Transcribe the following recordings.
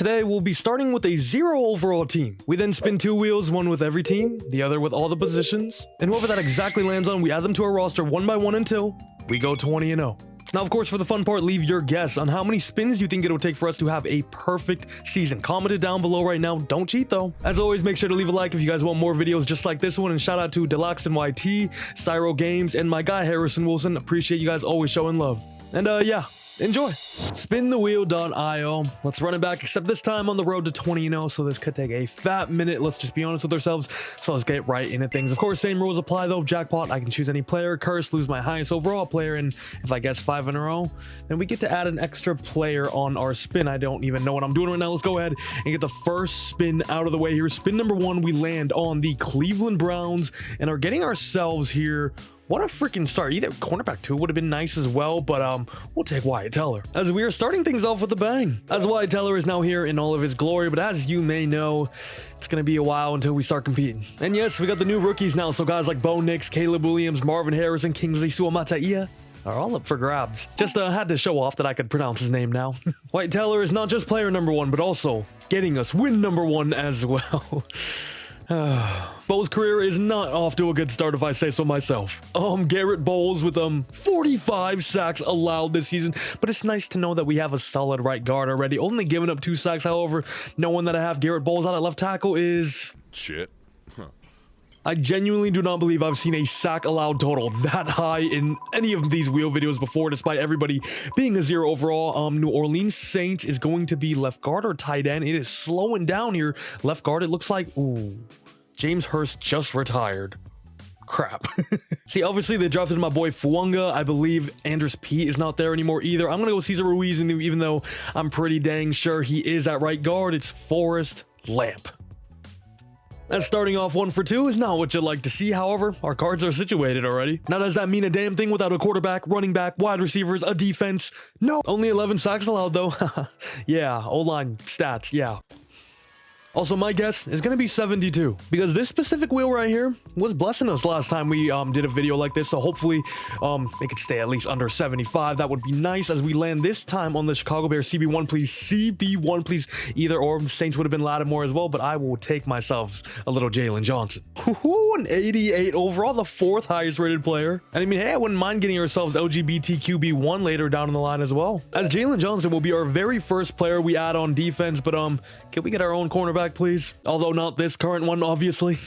Today, we'll be starting with a 0 overall team. We then spin 2 wheels, one with every team, the other with all the positions, and whoever that exactly lands on, we add them to our roster one by one until we go 20-0. Now, of course, for the fun part, leave your guess on how many spins you think it would take for us to have a perfect season. Comment it down below right now. Don't cheat, though. As always, make sure to leave a like if you guys want more videos just like this one. And shout out to Deluxe and YT, Cyro Games, and my guy Harrison Wilson. Appreciate you guys always showing love. And yeah, enjoy. Spinthewheel.io. Let's run it back, except this time on the road to 20-0, so this could take a fat minute. Let's just be honest with ourselves, so let's get right into things. Of course, same rules apply though. Jackpot, I can choose any player. Curse, lose my highest overall player, and if I guess 5 in a row, then we get to add an extra player on our spin. I don't even know what I'm doing right now. Let's go ahead and get the first spin out of the way here. Spin number 1, we land on the Cleveland Browns and are getting ourselves here. What a freaking start. Either cornerback 2 would have been nice as well, but we'll take Wyatt Teller, as we are starting things off with a bang, as Wyatt Teller is now here in all of his glory. But as you may know, it's going to be a while until we start competing. And yes, we got the new rookies now, so guys like Bo Nix, Caleb Williams, Marvin Harrison, Kingsley Suamataia are all up for grabs. Just had to show off that I could pronounce his name now. Wyatt Teller is not just player number 1, but also getting us win number 1 as well. Bo's career is not off to a good start, if I say so myself. Garrett Bowles with 45 sacks allowed this season, but it's nice to know that we have a solid right guard already. Only giving up 2 sacks, however, knowing that I have Garrett Bowles out at left tackle is shit. I genuinely do not believe I've seen a sack allowed total that high in any of these wheel videos before, despite everybody being a 0 overall. New Orleans Saints is going to be left guard or tight end. It is slowing down here. Left guard, it looks like, ooh, James Hurst just retired. Crap. See, obviously they drafted my boy Phomv. I believe Andres Pete is not there anymore either. I'm gonna go Cesar Ruiz, and even though I'm pretty dang sure he is at right guard, it's Forrest Lamp. As starting off 1 for 2 is not what you'd like to see. However, our cards are situated already. Now, does that mean a damn thing without a quarterback, running back, wide receivers, a defense? No. Only 11 sacks allowed though. Yeah, O-line stats, yeah. Also, my guess is going to be 72, because this specific wheel right here was blessing us last time we did a video like this, so hopefully it could stay at least under 75. That would be nice as we land this time on the Chicago Bears. CB1, please. CB1, please. Either or. Saints would have been Lattimore as well, but I will take myself a little Jalen Johnson. An 88 overall, the 4th highest rated player. And I mean, hey, I wouldn't mind getting ourselves LGBTQB1 later down in the line as well, as Jalen Johnson will be our very first player we add on defense. But can we get our own cornerback, please? Although not this current one, obviously.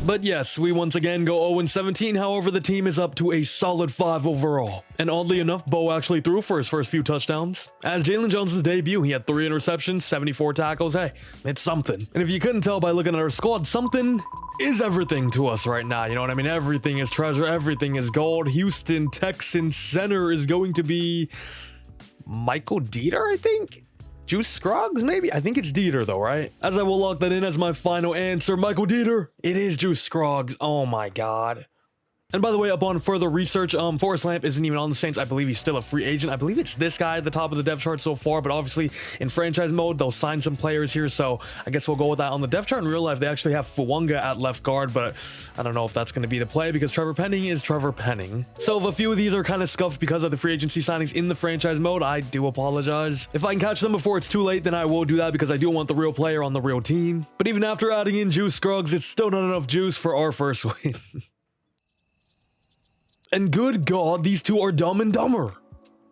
But yes, we once again go 0-17. However, the team is up to a solid 5 overall. And oddly enough, Bo actually threw for his first few touchdowns. As Jalen Johnson's debut, he had 3 interceptions, 74 tackles. Hey, it's something. And if you couldn't tell by looking at our squad, something is everything to us right now. You know what I mean? Everything is treasure. Everything is gold. Houston Texans center is going to be Michael Dieter, I think? Juice Scruggs, maybe? I think it's Dieter, though, right? As I will lock that in as my final answer, Michael Dieter. It is Juice Scruggs. Oh, my God. And by the way, upon further research, Forrest Lamp isn't even on the Saints. I believe he's still a free agent. I believe it's this guy at the top of the depth chart so far, but obviously in franchise mode, they'll sign some players here, so I guess we'll go with that. On the depth chart in real life, they actually have Phomv at left guard, but I don't know if that's going to be the play because Trevor Penning is Trevor Penning. So if a few of these are kind of scuffed because of the free agency signings in the franchise mode, I do apologize. If I can catch them before it's too late, then I will do that because I do want the real player on the real team. But even after adding in Juice Scruggs, it's still not enough juice for our first win. And good God, these two are dumb and dumber.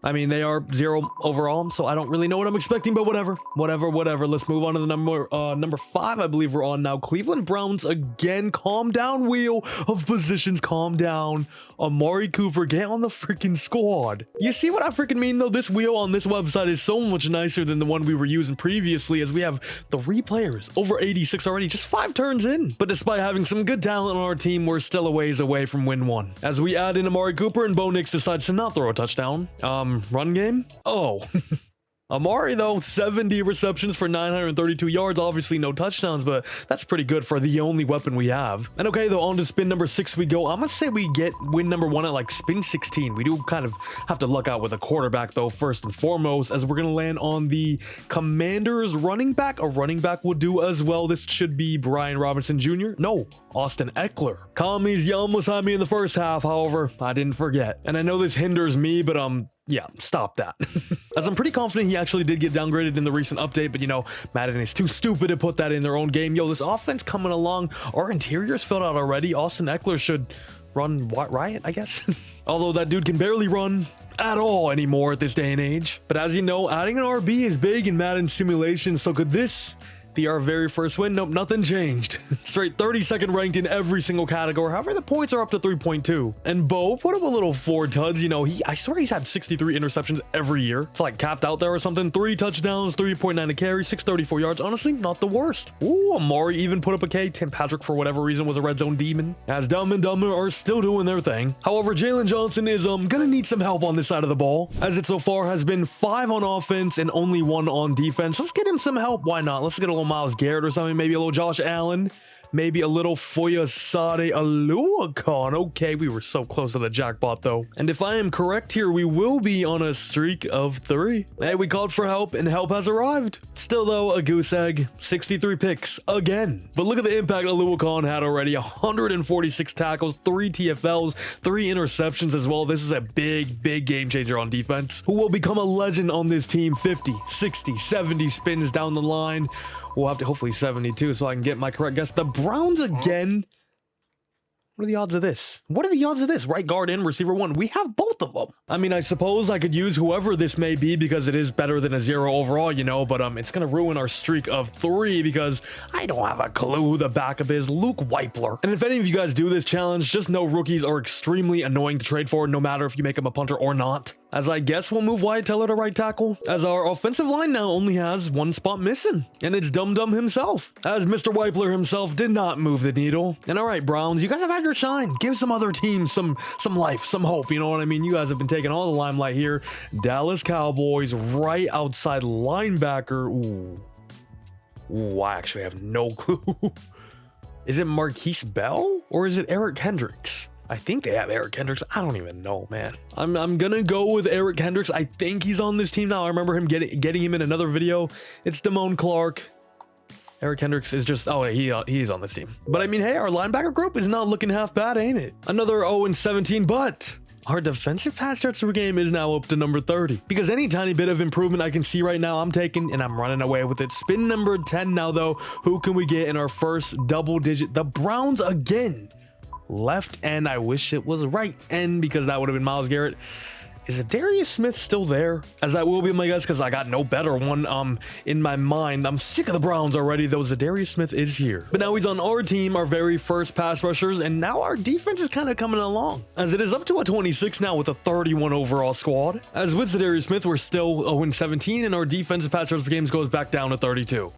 I mean, they are 0 overall, so I don't really know what I'm expecting, but whatever. Let's move on to the number 5, I believe we're on now. Cleveland Browns again. Calm down, wheel of positions. Calm down. Amari Cooper, get on the freaking squad. You see what I freaking mean, though? This wheel on this website is so much nicer than the one we were using previously, as we have 3 players, over 86 already, just 5 turns in. But despite having some good talent on our team, we're still a ways away from win 1. As we add in Amari Cooper and Bo Nix decides to not throw a touchdown. Run game? Oh. Amari, though, 70 receptions for 932 yards. Obviously, no touchdowns, but that's pretty good for the only weapon we have. And okay, though, on to spin number 6 we go. I'm gonna say we get win number 1 at, like, spin 16. We do kind of have to luck out with a quarterback, though, first and foremost, as we're gonna land on the Commanders running back. A running back will do as well. This should be Brian Robinson Jr. No, Austin Eckler. Commies, you almost had me in the first half, however, I didn't forget. And I know this hinders me, but Yeah, stop that. As I'm pretty confident he actually did get downgraded in the recent update, but you know, Madden is too stupid to put that in their own game. Yo, this offense coming along. Our interior's filled out already. Austin Eckler should run riot, I guess. Although that dude can barely run at all anymore at this day and age. But as you know, adding an RB is big in Madden simulation, so could this be our very first win? Nope, nothing changed. Straight 32nd ranked in every single category. However, the points are up to 3.2. And Bo put up a little 4 tuds. You know, I swear he's had 63 interceptions every year. It's like capped out there or something. 3 touchdowns, 3.9 a carry, 634 yards. Honestly, not the worst. Ooh, Amari even put up a K. Tim Patrick, for whatever reason, was a red zone demon. As Dumb and Dumber are still doing their thing. However, Jalen Johnson is gonna need some help on this side of the ball, as it so far has been 5 on offense and only 1 on defense. Let's get him some help. Why not? Let's get a little Myles Garrett or something, maybe a little Josh Allen, maybe a little Foyesade Oluokun. Okay, we were so close to the jackpot though. And if I am correct here, we will be on a streak of 3. Hey, we called for help and help has arrived. Still though, a goose egg, 63 picks again. But look at the impact Oluokun had already. 146 tackles, 3 TFLs, 3 interceptions as well. This is a big game changer on defense, who will become a legend on this team. 50, 60, 70 spins down the line. We'll have to hopefully 72 so I can get my correct guess. The Browns again. What are the odds of this? What are the odds of this? Right guard and receiver 1. We have both of them. I mean, I suppose I could use whoever this may be because it is better than a 0 overall, you know, but it's going to ruin our streak of 3 because I don't have a clue who the backup is. Luke Weipler. And if any of you guys do this challenge, just know rookies are extremely annoying to trade for, no matter if you make them a punter or not. As I guess we'll move Wyatt Teller to right tackle, as our offensive line now only has 1 spot missing, and it's Dum Dum himself, as Mr. Weipler himself did not move the needle. And all right, Browns, you guys have had your shine. Give some other teams some life, some hope, you know what I mean? You guys have been taking all the limelight here. Dallas Cowboys, right outside linebacker. Ooh, I actually have no clue. Is it Marquise Bell, or is it Eric Hendricks? I think they have Eric Hendricks. I don't even know, man. I'm gonna go with Eric Hendricks. I think he's on this team now. I remember him getting him in another video. It's Damone Clark. Eric Hendricks is just, oh, he's on this team. But I mean, hey, our linebacker group is not looking half bad, ain't it? Another 0-17, but our defensive pass yards per game is now up to number 30. Because any tiny bit of improvement I can see right now, I'm taking, and I'm running away with it. Spin number 10 now, though. Who can we get in our first double digit? The Browns again. Left end. I wish it was right end because that would have been Myles Garrett. Is Darius Smith still there? As that will be my guess because I got no better one in my mind. I'm sick of the Browns already, though. Darius Smith is here. But now he's on our team, our very first pass rushers, and now our defense is kind of coming along, as it is up to a 26 now with a 31 overall squad. As with Darius Smith, we're still 0-17, and our defensive pass rush per games goes back down to 32.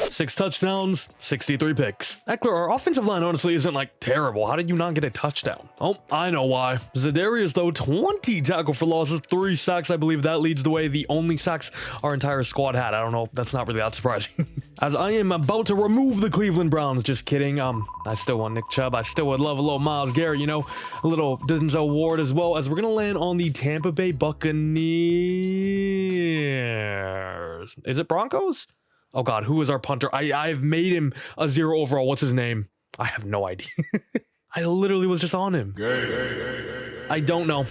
6 touchdowns, 63 picks. Eckler, our offensive line honestly isn't like terrible. How did you not get a touchdown? Oh, I know why. Za'Darius though, 20 tackle for losses, 3 sacks. I believe that leads the way. The only sacks our entire squad had. I don't know. That's not really that surprising. As I am about to remove the Cleveland Browns. Just kidding. I still want Nick Chubb. I still would love a little Myles Garrett, you know, a little Denzel Ward as well, as we're going to land on the Tampa Bay Buccaneers. Is it Broncos? Oh God, who is our punter? I've made him a 0 overall. What's his name? I have no idea. I literally was just on him. I don't know.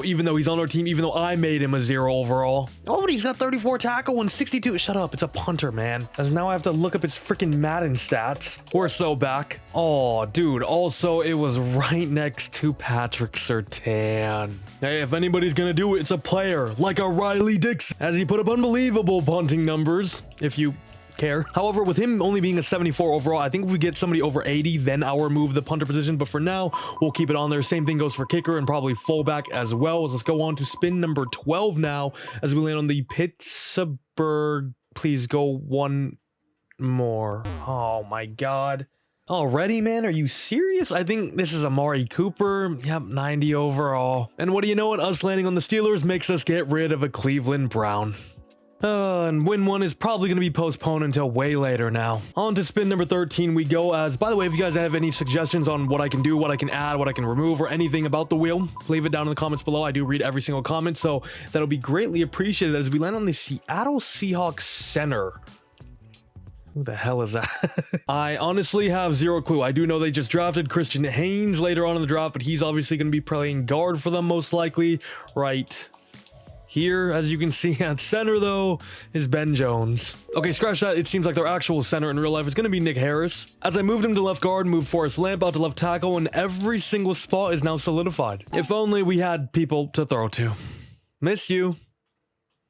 Even though he's on our team, even though I made him a 0 overall. Oh, but he's got 34 tackle and 62. Shut up. It's a punter, man. As now I have to look up his freaking Madden stats. We're so back. Oh, dude. Also, it was right next to Patrick Surtain. Hey, if anybody's gonna do it, it's a player like a Riley Dixon, as he put up unbelievable punting numbers, if you care. However, with him only being a 74 overall, I think if we get somebody over 80, then I'll remove the punter position. But for now, we'll keep it on there. Same thing goes for kicker and probably fullback as well. Let's go on to spin number 12 now, as we land on the Pittsburgh. Please go one more. Oh my God. Already, man? Are you serious? I think this is Amari Cooper. Yep, 90 overall. And what do you know? What us landing on the Steelers makes us get rid of a Cleveland Brown. And win 1 is probably going to be postponed until way later now. On to spin number 13 we go. As, by the way, if you guys have any suggestions on what I can do, what I can add, what I can remove, or anything about the wheel, leave it down in the comments below. I do read every single comment, so that'll be greatly appreciated as we land on the Seattle Seahawks center. Who the hell is that? I honestly have zero clue. I do know they just drafted Christian Haynes later on in the draft, but he's obviously going to be playing guard for them most likely. Right here, as you can see at center, though, is Ben Jones. Okay, scratch that. It seems like their actual center in real life is going to be Nick Harris. As I moved him to left guard, moved Forrest Lamp out to left tackle, and every single spot is now solidified. If only we had people to throw to. Miss you.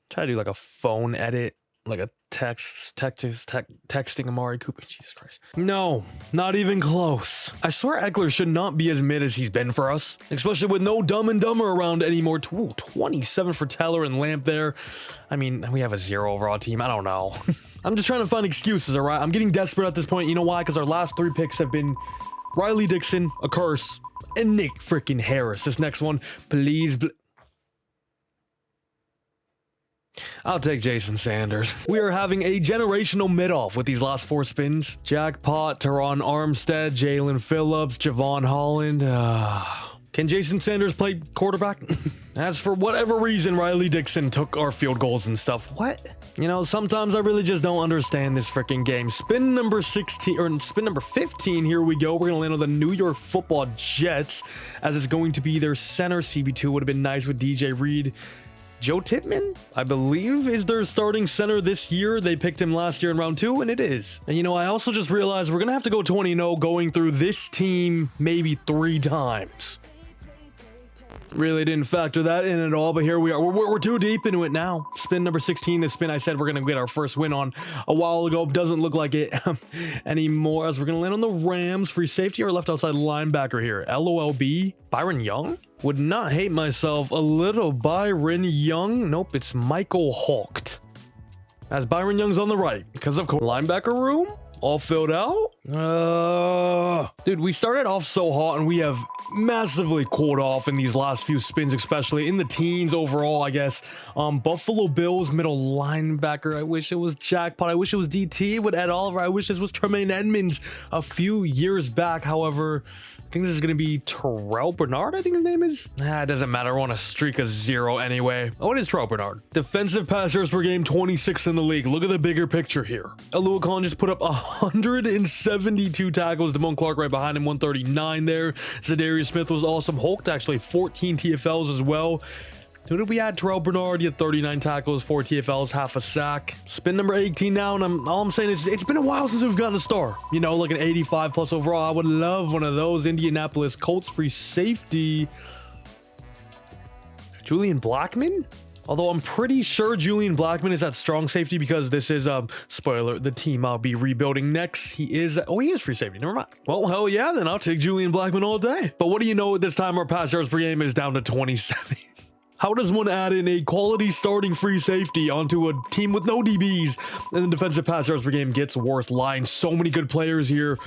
Try to do like a phone edit, like a texting Amari Cooper. Jesus Christ. No, not even close. I swear Eckler should not be as mid as he's been for us, especially with no Dumb and Dumber around anymore. Ooh, 27 for Teller and Lamp there. I mean, we have a 0 overall team. I don't know. I'm just trying to find excuses, all right? I'm getting desperate at this point. You know why? Because our last 3 picks have been Riley Dixon, a curse, and Nick freaking Harris. This next one, please. I'll take Jason Sanders. We are having a generational mid-off with these last 4 spins. Jackpot, Teron Armstead, Jalen Phillips, Javon Holland. Can Jason Sanders play quarterback? As for whatever reason, Riley Dixon took our field goals and stuff. What? You know, sometimes I really just don't understand this freaking game. Spin number 16, or spin number 15, here we go. We're going to land on the New York Football Jets, as it's going to be their center. CB2 would have been nice with DJ Reed. Joe Tippmann, I believe, is their starting center this year. They picked him last year in round 2, and it is. And you know, I also just realized we're going to have to go 20-0 going through this team maybe 3 times. Really didn't factor that in at all, but here we are. We're too deep into it now. Spin number 16, the spin I said we're going to get our first win on a while ago. Doesn't look like it anymore, as we're going to land on the Rams. Free safety or left outside linebacker here. LOLB, Byron Young? Would not hate myself a little Byron Young. Nope, it's Michael Hawkt. As Byron Young's on the right, because of course. Linebacker room? All filled out? Dude, we started off so hot and we have massively cooled off in these last few spins, especially in the teens overall, I guess. Buffalo Bills, middle linebacker. I wish it was Jackpot. I wish it was DT with Ed Oliver. I wish this was Tremaine Edmonds a few years back. However, I think this is going to be Terrell Bernard, I think his name is. It doesn't matter. We're on a streak of 0 anyway. Oh, it is Terrell Bernard. Defensive pass yards per game, 26 in the league. Look at the bigger picture here. Alua Khan just put up 172 tackles. Damone Clark right behind him, 139 there. Zadarius Smith was awesome. Hulk actually 14 TFLs as well. Who did we add? Terrell Bernard. He had 39 tackles, 4 TFLs, half a sack. Spin number 18 now, and all I'm saying is it's been a while since we've gotten a star. You know, like an 85 plus overall. I would love one of those. Indianapolis Colts free safety. Julian Blackman? Although I'm pretty sure Julian Blackman is at strong safety because this is, spoiler, the team I'll be rebuilding next. He is free safety. Never mind. Well, hell yeah, then I'll take Julian Blackman all day. But what do you know, at this time our pass yards per game is down to 27. How does one add in a quality starting free safety onto a team with no DBs? And the defensive pass yards per game gets worse. Line, so many good players here.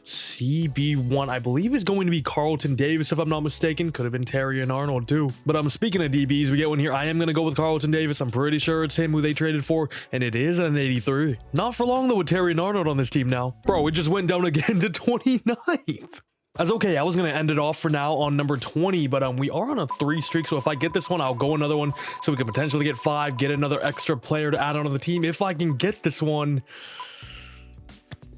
CB1, I believe, is going to be Carlton Davis, if I'm not mistaken. Could have been Terry and Arnold, too. But I'm speaking of DBs, we get one here. I am going to go with Carlton Davis. I'm pretty sure it's him who they traded for, and it is an 83. Not for long, though, with Terry and Arnold on this team now. Bro, it just went down again to 29th. As okay, I was going to end it off for now on number 20, but we are on a 3 streak, so if I get this one, I'll go another one, so we can potentially get 5, get another extra player to add onto the team. If I can get this one,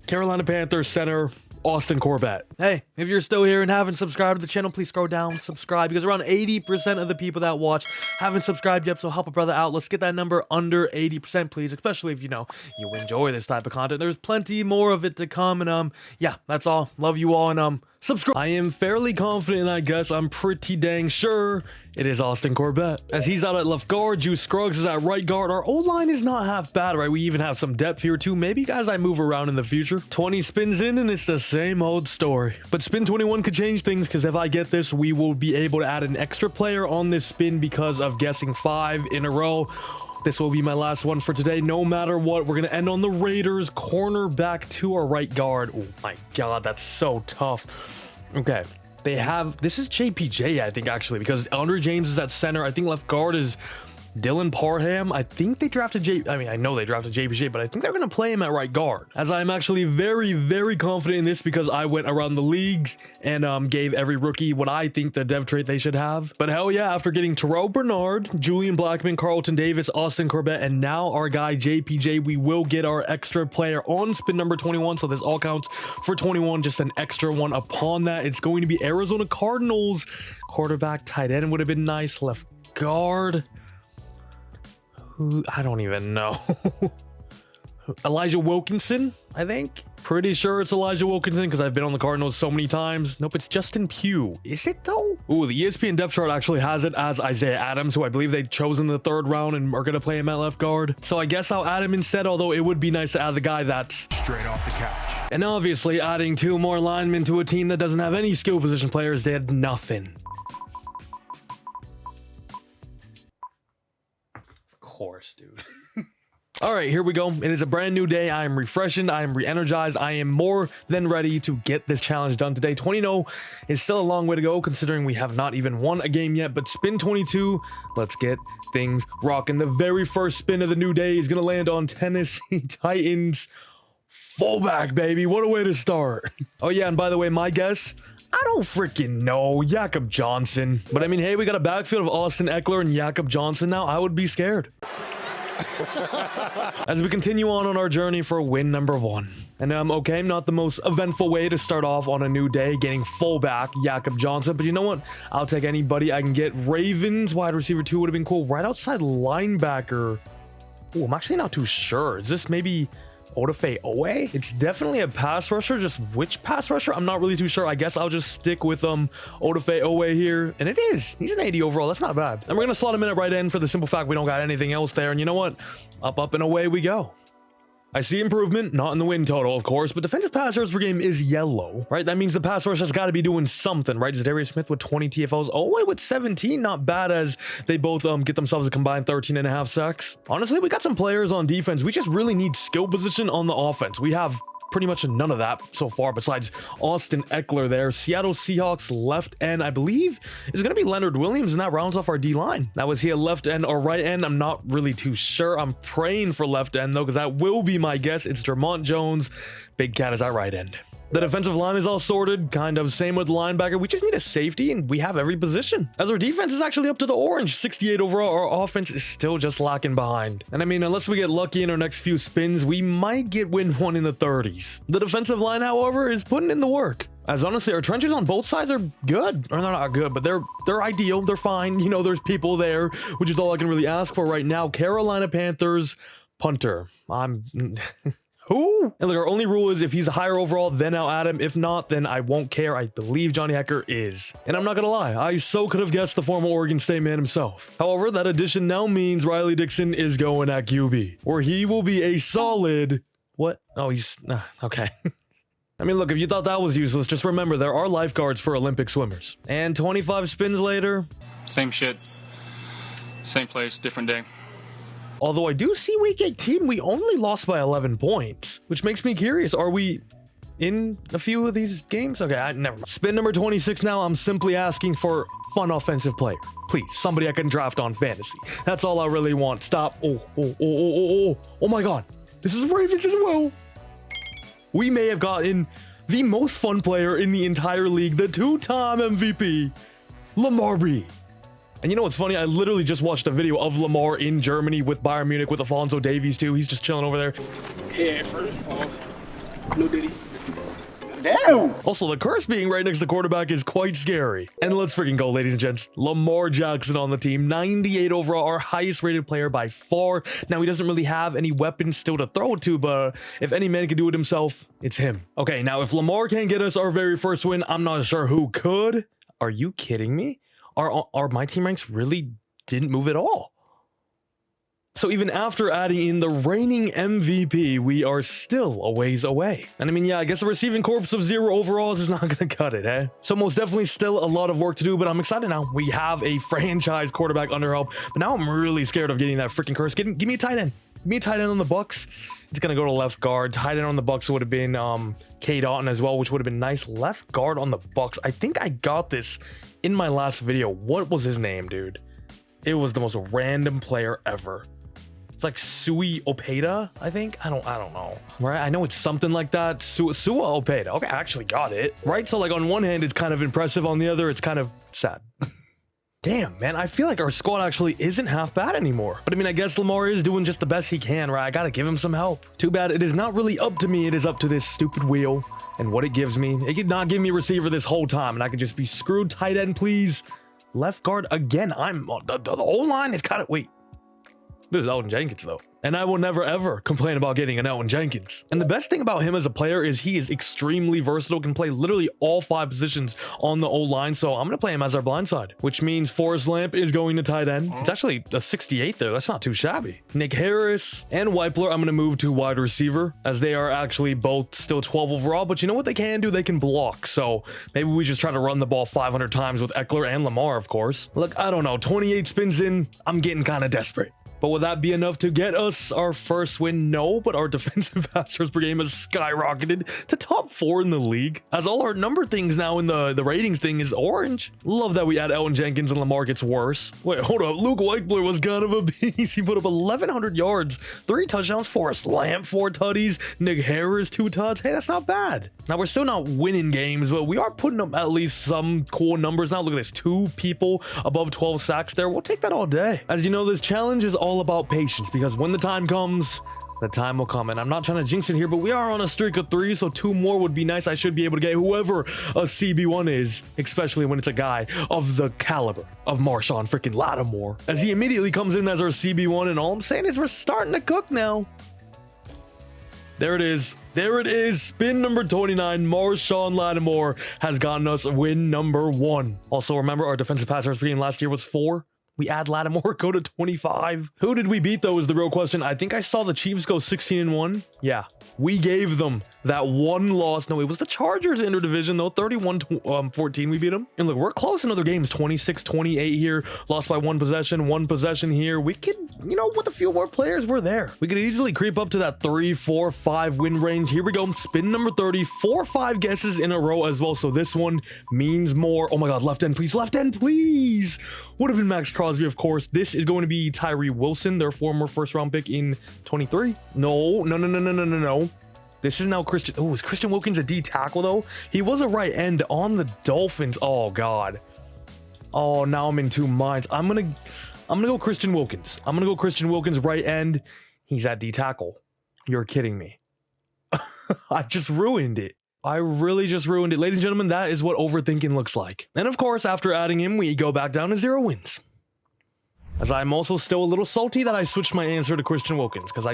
Carolina Panthers center, Austin Corbett. Hey, if you're still here and haven't subscribed to the channel, please scroll down, subscribe, because around 80% of the people that watch haven't subscribed yet, so help a brother out. Let's get that number under 80%, please, especially if, you know, you enjoy this type of content. There's plenty more of it to come, and, yeah, that's all. Love you all, and, subscribe. I am fairly confident, I guess I'm pretty dang sure it is Austin Corbett, as he's out at left guard. Juice Scruggs is at right guard. Our O-line is not half bad, right? We even have some depth here too. Maybe guys I move around in the future. 20 spins in and it's the same old story. But spin 21 could change things, because if I get this, we will be able to add an extra player on this spin because of guessing 5 in a row. This will be my last one for today. No matter what, we're going to end on the Raiders. Cornerback to our right guard. Oh my God, that's so tough. Okay. They have, this is JPJ, I think, actually, because Andre James is at center. I think left guard is Dylan Parham, I think they drafted I know they drafted JPJ, but I think they're going to play him at right guard, as I'm actually very, very confident in this because I went around the leagues and gave every rookie what I think the dev trait they should have. But hell yeah, after getting Terrell Bernard, Julian Blackman, Carlton Davis, Austin Corbett, and now our guy JPJ, we will get our extra player on spin number 21, so this all counts for 21, just an extra one upon that. It's going to be Arizona Cardinals. Quarterback, tight end would have been nice. Left guard, I don't even know. Elijah Wilkinson, I think. Pretty sure it's Elijah Wilkinson because I've been on the Cardinals so many times. Nope, it's Justin Pugh. Is it though? Ooh, the ESPN depth chart actually has it as Isaiah Adams, who I believe they've chosen in the 3rd round and are going to play him at left guard. So I guess I'll add him instead, although it would be nice to add the guy that's straight off the couch. And obviously adding 2 more linemen to a team that doesn't have any skill position players, they had nothing. Of course, dude. All right, here we go. It is a brand new day. I am refreshed. I am re-energized. I am more than ready to get this challenge done today. 20-0 is still a long way to go considering we have not even won a game yet, but spin 22, let's get things rocking. The very first spin of the new day is going to land on Tennessee Titans fullback, baby. What a way to start. Oh yeah, and by the way, my guess, I don't freaking know. Jakob Johnson. But I mean, hey, we got a backfield of Austin Eckler and Jakob Johnson now. I would be scared. As we continue on our journey for win number 1. And okay, not the most eventful way to start off on a new day, getting fullback Jakob Johnson, but you know what? I'll take anybody I can get. Ravens wide receiver 2 would have been cool. Right outside linebacker. Oh, I'm actually not too sure. Is this maybe Odafe Owe? It's definitely a pass rusher. Just which pass rusher? I'm not really too sure. I guess I'll just stick with Odafe Owe here. And it is. He's an 80 overall. That's not bad. And we're going to slot him in at right end for the simple fact we don't got anything else there. And you know what? Up, and away we go. I see improvement, not in the win total, of course, but defensive pass rush per game is yellow, right? That means the pass rush has got to be doing something, right? Zadarius Smith with 20 TFLs, Owe with 17, not bad as they both get themselves a combined 13.5 sacks. Honestly, we got some players on defense. We just really need skill position on the offense. We have pretty much none of that so far besides Austin Eckler there. Seattle Seahawks left end, I believe, is going to be Leonard Williams, and that rounds off our D-line. Now, is he a left end or right end? I'm not really too sure. I'm praying for left end, though, because that will be my guess. It's Jermont Jones. Big Cat is at right end. The defensive line is all sorted, kind of same with linebacker. We just need a safety, and we have every position. As our defense is actually up to the orange, 68 overall, our offense is still just lacking behind. And I mean, unless we get lucky in our next few spins, we might get win 1 in the 30s. The defensive line, however, is putting in the work. As honestly, our trenches on both sides are good. Or they're not good, but they're ideal. They're fine. You know, there's people there, which is all I can really ask for right now. Carolina Panthers punter. Who? And look, our only rule is if he's a higher overall, then I'll add him. If not, then I won't care. I believe Johnny Hekker is. And I'm not gonna lie, I so could have guessed the former Oregon State man himself. However, that addition now means Riley Dixon is going at QB, where he will be a solid... What? Oh, he's... okay. I mean, look, if you thought that was useless, just remember there are lifeguards for Olympic swimmers. And 25 spins later... Same shit. Same place, different day. Although I do see week 18, we only lost by 11 points, which makes me curious. Are we in a few of these games? Okay, never mind. Spin number 26 now. I'm simply asking for fun offensive player. Please, somebody I can draft on fantasy. That's all I really want. Stop. Oh my God. This is Ravens as well. We may have gotten the most fun player in the entire league, the 2-time MVP, Lamar B. And you know what's funny? I literally just watched a video of Lamar in Germany with Bayern Munich with Alphonso Davies too. He's just chilling over there. Yeah, first pause. No diddy. Damn! Also, the curse being right next to quarterback is quite scary. And let's freaking go, ladies and gents. Lamar Jackson on the team. 98 overall, our highest rated player by far. Now, he doesn't really have any weapons still to throw to, but if any man can do it himself, it's him. Okay, now if Lamar can't get us our very first win, I'm not sure who could. Are you kidding me? My team ranks really didn't move at all. So even after adding in the reigning MVP, we are still a ways away. And I mean, yeah, I guess a receiving corpse of 0 overalls is not going to cut it, eh? So most definitely still a lot of work to do, but I'm excited now. We have a franchise quarterback under help, but now I'm really scared of getting that freaking curse. Give me a tight end. Give me a tight end on the Bucks. It's going to go to left guard. Tight end on the Bucks would have been K. Daughton as well, which would have been nice. Left guard on the Bucks. I think I got this in my last video. What was his name, dude? It was the most random player ever. It's like Sui Opeda, I think. I don't know. Right? I know it's something like that. Sua Opeda. Okay, I actually got it. Right? So like on one hand, it's kind of impressive. On the other, it's kind of sad. Damn, man, I feel like our squad actually isn't half bad anymore. But I mean, I guess Lamar is doing just the best he can, right? I gotta give him some help. Too bad it is not really up to me. It is up to this stupid wheel and what it gives me. It could not give me a receiver this whole time, and I could just be screwed. Tight end, please. Left guard again. The whole line is kind of... Wait. This is Elton Jenkins, though. And I will never, ever complain about getting an Elton Jenkins. And the best thing about him as a player is he is extremely versatile, can play literally all 5 positions on the O-line. So I'm going to play him as our blind side, which means Forrest Lamp is going to tight end. It's actually a 68 there. That's not too shabby. Nick Harris and Weipler, I'm going to move to wide receiver, as they are actually both still 12 overall. But you know what they can do? They can block. So maybe we just try to run the ball 500 times with Eckler and Lamar, of course. Look, I don't know. 28 spins in. I'm getting kind of desperate. But will that be enough to get us our first win? No, but our defensive pass rush per game has skyrocketed to top 4 in the league, as all our number things now in the ratings thing is orange. Love that we add Elton Jenkins and Lamar gets worse. Wait, hold up. Luke Weichler was kind of a beast. He put up 1,100 yards, 3 touchdowns. Forrest Lamp, 4 tutties. Nick Harris, 2 tuts. Hey, that's not bad. Now, we're still not winning games, but we are putting up at least some cool numbers. Now, look at this. 2 people above 12 sacks there. We'll take that all day. As you know, this challenge is all about patience, because when the time comes, the time will come. And I'm not trying to jinx it here, but we are on a streak of 3, so 2 more would be nice. I should be able to get whoever a CB1 is, especially when it's a guy of the caliber of Marshawn freaking Lattimore, as he immediately comes in as our CB1. And all I'm saying is we're starting to cook now. There it is. There it is. Spin number 29. Marshawn Lattimore has gotten us win number 1. Also, remember our defensive pass rush rating last year was 4. We add Lattimore, go to 25. Who did we beat, though, is the real question. I think I saw the Chiefs go 16-1. Yeah, we gave them that 1 loss. No, it was the Chargers interdivision, though. 31-14, we beat them. And look, we're close in other games. 26-28 here. Lost by 1 possession. 1 possession here. We could, you know, with a few more players, we're there. We could easily creep up to that 3, 4, 5 win range. Here we go. Spin number 30. 4 or 5 guesses in a row as well. So this one means more. Oh my God, left end, please. Left end, please. Would have been Max Crosby, of course. This is going to be Tyree Wilson, their former first-round pick in 23. No. This is now Christian. Oh, is Christian Wilkins a D tackle, though? He was a right end on the Dolphins. Oh, God. Oh, now I'm in 2 minds. I'm gonna go Christian Wilkins. I'm going to go Christian Wilkins, right end. He's at D tackle. You're kidding me. I just ruined it. I really just ruined it. Ladies and gentlemen, that is what overthinking looks like. And of course, after adding him, we go back down to 0 wins. As I'm also still a little salty that I switched my answer to Christian Wilkins, because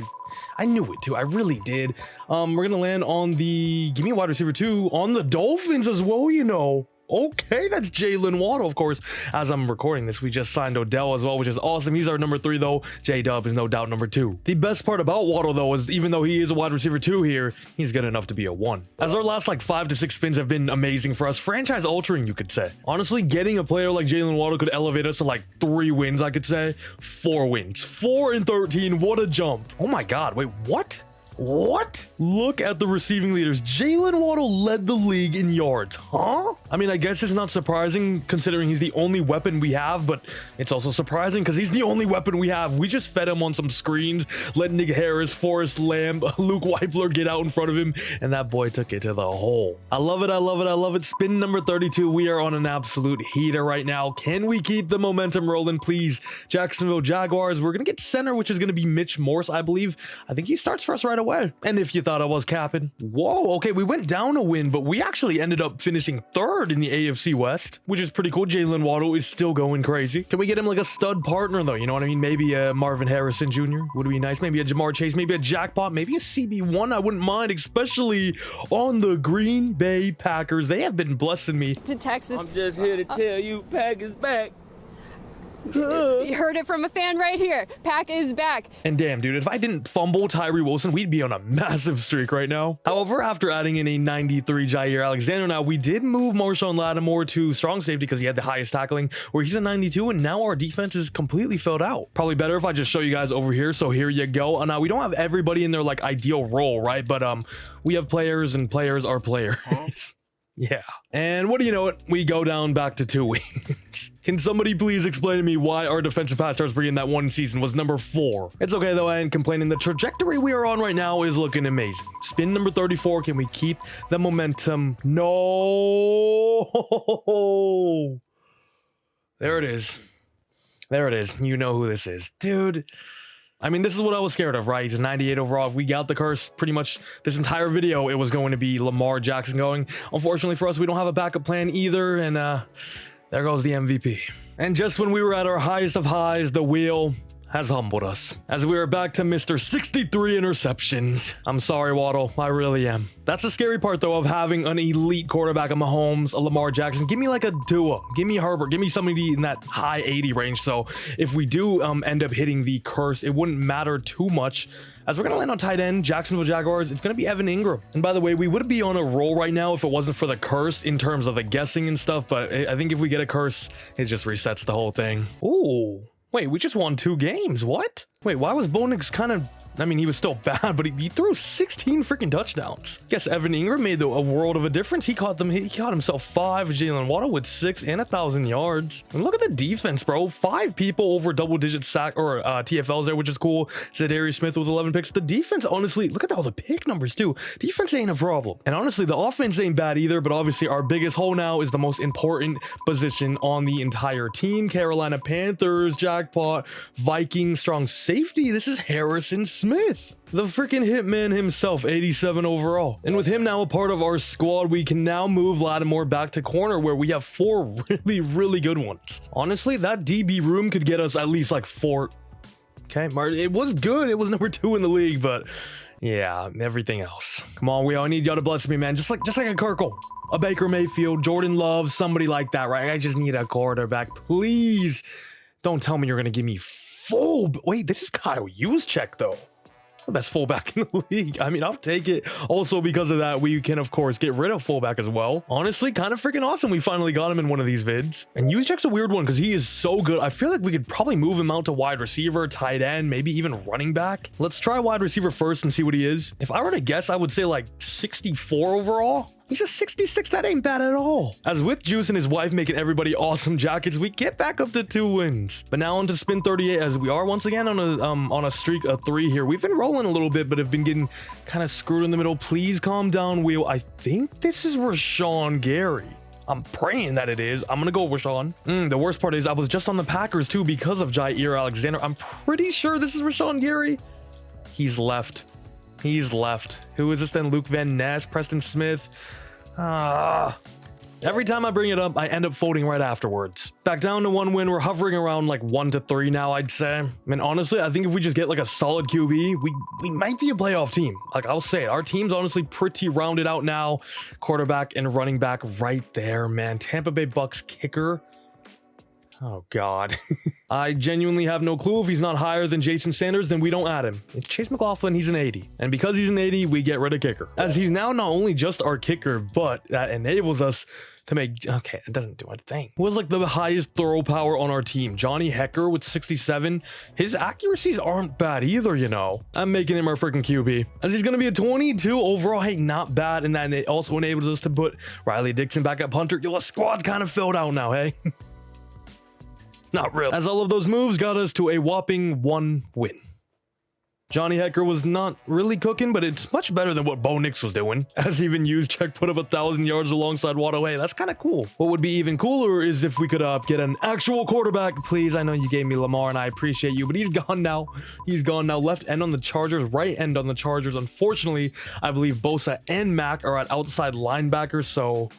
I knew it too. I really did. We're going to land on the... Give me a wide receiver 2 on the Dolphins as well, you know. Okay, that's Jalen Waddle, of course. As I'm recording this, we just signed Odell as well, which is awesome. He's our number 3, though. J-Dub is no doubt number 2. The best part about Waddle, though, is even though he is a wide receiver 2 here, he's good enough to be a 1. As our last, 5 to 6 spins have been amazing for us. Franchise-altering, you could say. Honestly, getting a player like Jalen Waddle could elevate us to, 3 wins, I could say. 4 wins. 4 and 13. What a jump. Oh, my God. Wait, what? What? Look at the receiving leaders. Jalen Waddle led the league in yards, huh? I mean, I guess it's not surprising considering he's the only weapon we have, but it's also surprising because he's the only weapon we have. We just fed him on some screens, let Nick Harris, Forrest Lamb, Luke Weichler get out in front of him, and that boy took it to the hole. I love it, I love it, I love it. Spin number 32. We are on an absolute heater right now. Can we keep the momentum rolling, please? Jacksonville Jaguars. We're going to get center, which is going to be Mitch Morse, I believe. I think he starts for us right away. And if you thought I was capping, whoa, okay, we went down a win, but we actually ended up finishing 3rd in the AFC West, which is pretty cool. Jalen Waddle is still going crazy. Can we get him like a stud partner, though? You know what I mean? Maybe a Marvin Harrison Jr. would be nice. Maybe a Jamar Chase, maybe a jackpot, maybe a CB1. I wouldn't mind, especially on the Green Bay Packers. They have been blessing me. To Texas. I'm just here to tell you, Pack is back. You heard it from a fan right here. Pack is back. And damn, dude, if I didn't fumble Tyree Wilson, we'd be on a massive streak right now. However, after adding in a 93 Jair Alexander, now we did move Marshawn Lattimore to strong safety because he had the highest tackling, where he's a 92, and now our defense is completely filled out. Probably better if I just show you guys over here. So here you go. Now we don't have everybody in their ideal role, right? But we have players, and players are players. Yeah. And what do you know it? We go down back to 2 wins. Can somebody please explain to me why our defensive pass yards in that one season was number 4? It's okay though, I ain't complaining. The trajectory we are on right now is looking amazing. Spin number 34. Can we keep the momentum? No. There it is. There it is. You know who this is. Dude. I mean, this is what I was scared of, right? He's a 98 overall. If we got the curse, pretty much this entire video, it was going to be Lamar Jackson going. Unfortunately for us, we don't have a backup plan either, and there goes the MVP. And just when we were at our highest of highs, the wheel has humbled us, as we are back to Mr. 63 interceptions. I'm sorry, Waddle. I really am. That's the scary part, though, of having an elite quarterback of Mahomes, a Lamar Jackson. Give me like a duo. Give me Herbert. Give me somebody in that high 80 range. So if we do end up hitting the curse, it wouldn't matter too much. As we're going to land on tight end, Jacksonville Jaguars, it's going to be Evan Ingram. And by the way, we would be on a roll right now if it wasn't for the curse in terms of the guessing and stuff. But I think if we get a curse, it just resets the whole thing. Ooh. Wait, we just won 2 games. What? Wait, why was Bo Nix kind of... I mean, he was still bad, but he threw 16 freaking touchdowns. Guess Evan Ingram made a world of a difference. He caught himself 5. Jalen Waddle with 6 and 1,000 yards. And look at the defense, bro. 5 people over double-digit sack or TFLs there, which is cool. Zadarius Smith with 11 picks. The defense, honestly, look at all the pick numbers too. Defense ain't a problem. And honestly, the offense ain't bad either. But obviously, our biggest hole now is the most important position on the entire team. Carolina Panthers, jackpot. Vikings, strong safety. This is Harrison Smith, the freaking hitman himself, 87 overall. And with him now a part of our squad, we can now move Lattimore back to corner where we have 4 really good ones. Honestly, that DB room could get us at least like 4. Okay, it was good. It was number 2 in the league, but yeah, everything else. Come on, we all need y'all to bless me, man. Just like a Kirkle, a Baker Mayfield, Jordan Love, somebody like that, right? I just need a quarterback, please. Don't tell me you're gonna give me full. Wait, this is Kyle Juszczyk though. The best fullback in the league. I mean, I'll take it. Also, because of that, we can, of course, get rid of fullback as well. Honestly, kind of freaking awesome. We finally got him in one of these vids. And Juszczyk's a weird one because he is so good. I feel like we could probably move him out to wide receiver, tight end, maybe even running back. Let's try wide receiver first and see what he is. If I were to guess, I would say like 64 overall. He's a 66. That ain't bad at all. As with Juice and his wife making everybody awesome jackets, we get back up to 2 wins. But now on to spin 38, as we are once again on a streak of 3 here. We've been rolling a little bit, but have been getting kind of screwed in the middle. Please calm down, wheel. I think this is Rashawn Gary. I'm praying that it is. I'm gonna go with Rashawn. The worst part is I was just on the Packers too because of Jair Alexander. I'm pretty sure this is Rashawn Gary. He's left. He's left. Who is this then? Luke Van Ness, Preston Smith. Every time I bring it up, I end up folding right afterwards. Back down to 1 win. We're hovering around like 1 to 3 now, I'd say. I mean, honestly, I think if we just get like a solid QB, we might be a playoff team. Like I'll say it, our team's honestly pretty rounded out now. Quarterback and running back right there, man. Tampa Bay Bucks kicker. Oh, God. I genuinely have no clue. If he's not higher than Jason Sanders, then we don't add him. It's Chase McLaughlin. He's an 80. And because he's an 80, we get rid of kicker. As he's now not only just our kicker, but that enables us to make... Okay, it doesn't do a thing. Who was like the highest throw power on our team? Johnny Hecker with 67. His accuracies aren't bad either, you know. I'm making him our freaking QB. As he's going to be a 22 overall. Hey, not bad. And then it also enables us to put Riley Dixon back at punter. Yo, the squad's kind of filled out now, hey? Not real. As all of those moves got us to a whopping 1 win. Johnny Hecker was not really cooking, but it's much better than what Bo Nix was doing. As even Juszczyk put up 1,000 yards alongside Waddle. Hey, that's kind of cool. What would be even cooler is if we could get an actual quarterback. Please, I know you gave me Lamar and I appreciate you, but he's gone now. He's gone now. Left end on the Chargers, right end on the Chargers. Unfortunately, I believe Bosa and Mack are at outside linebackers, so...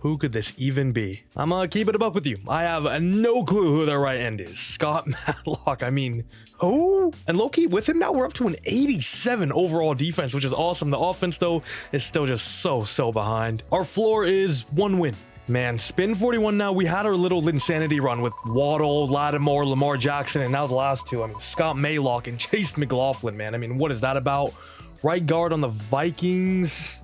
who could this even be? I'm gonna keep it a buck with you. I have no clue who their right end is. Scott Matlock, I mean, who? And low-key with him now, we're up to an 87 overall defense, which is awesome. The offense, though, is still just so behind. Our floor is 1 win. Man, spin 41 now. We had our little insanity run with Waddle, Lattimore, Lamar Jackson, and now the last 2. I mean, Scott Maylock and Chase McLaughlin, man. I mean, what is that about? Right guard on the Vikings.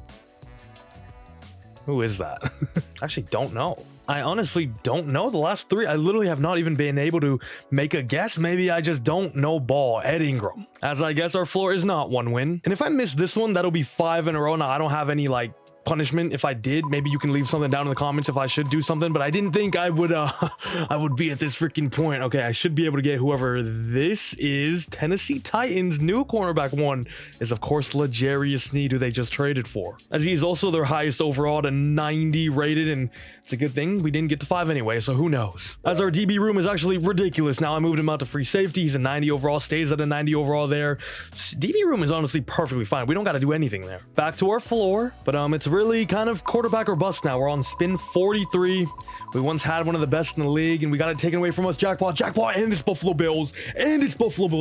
Who is that? I actually don't know. I honestly don't know. The last 3, I literally have not even been able to make a guess. Maybe I just don't know ball. Ed Ingram. As I guess our floor is not 1 win. And if I miss this one, that'll be 5 in a row. Now, I don't have any like punishment if I did. Maybe you can leave something down in the comments if I should do something, but I didn't think I would I would be at this freaking point. Okay, I should be able to get whoever this is. Tennessee Titans new cornerback one is of course L'Jarius Sneed, who they just traded for, as he's also their highest overall to 90 rated, and it's a good thing we didn't get to 5 anyway, so who knows. As our DB room is actually ridiculous now. I moved him out to free safety. He's a 90 overall, stays at a 90 overall there. DB room is honestly perfectly fine. We don't got to do anything there. Back to our floor, but it's really kind of quarterback or bust now. We're on spin 43. We once had one of the best in the league, and we got it taken away from us. Jackpot, and it's Buffalo Bills,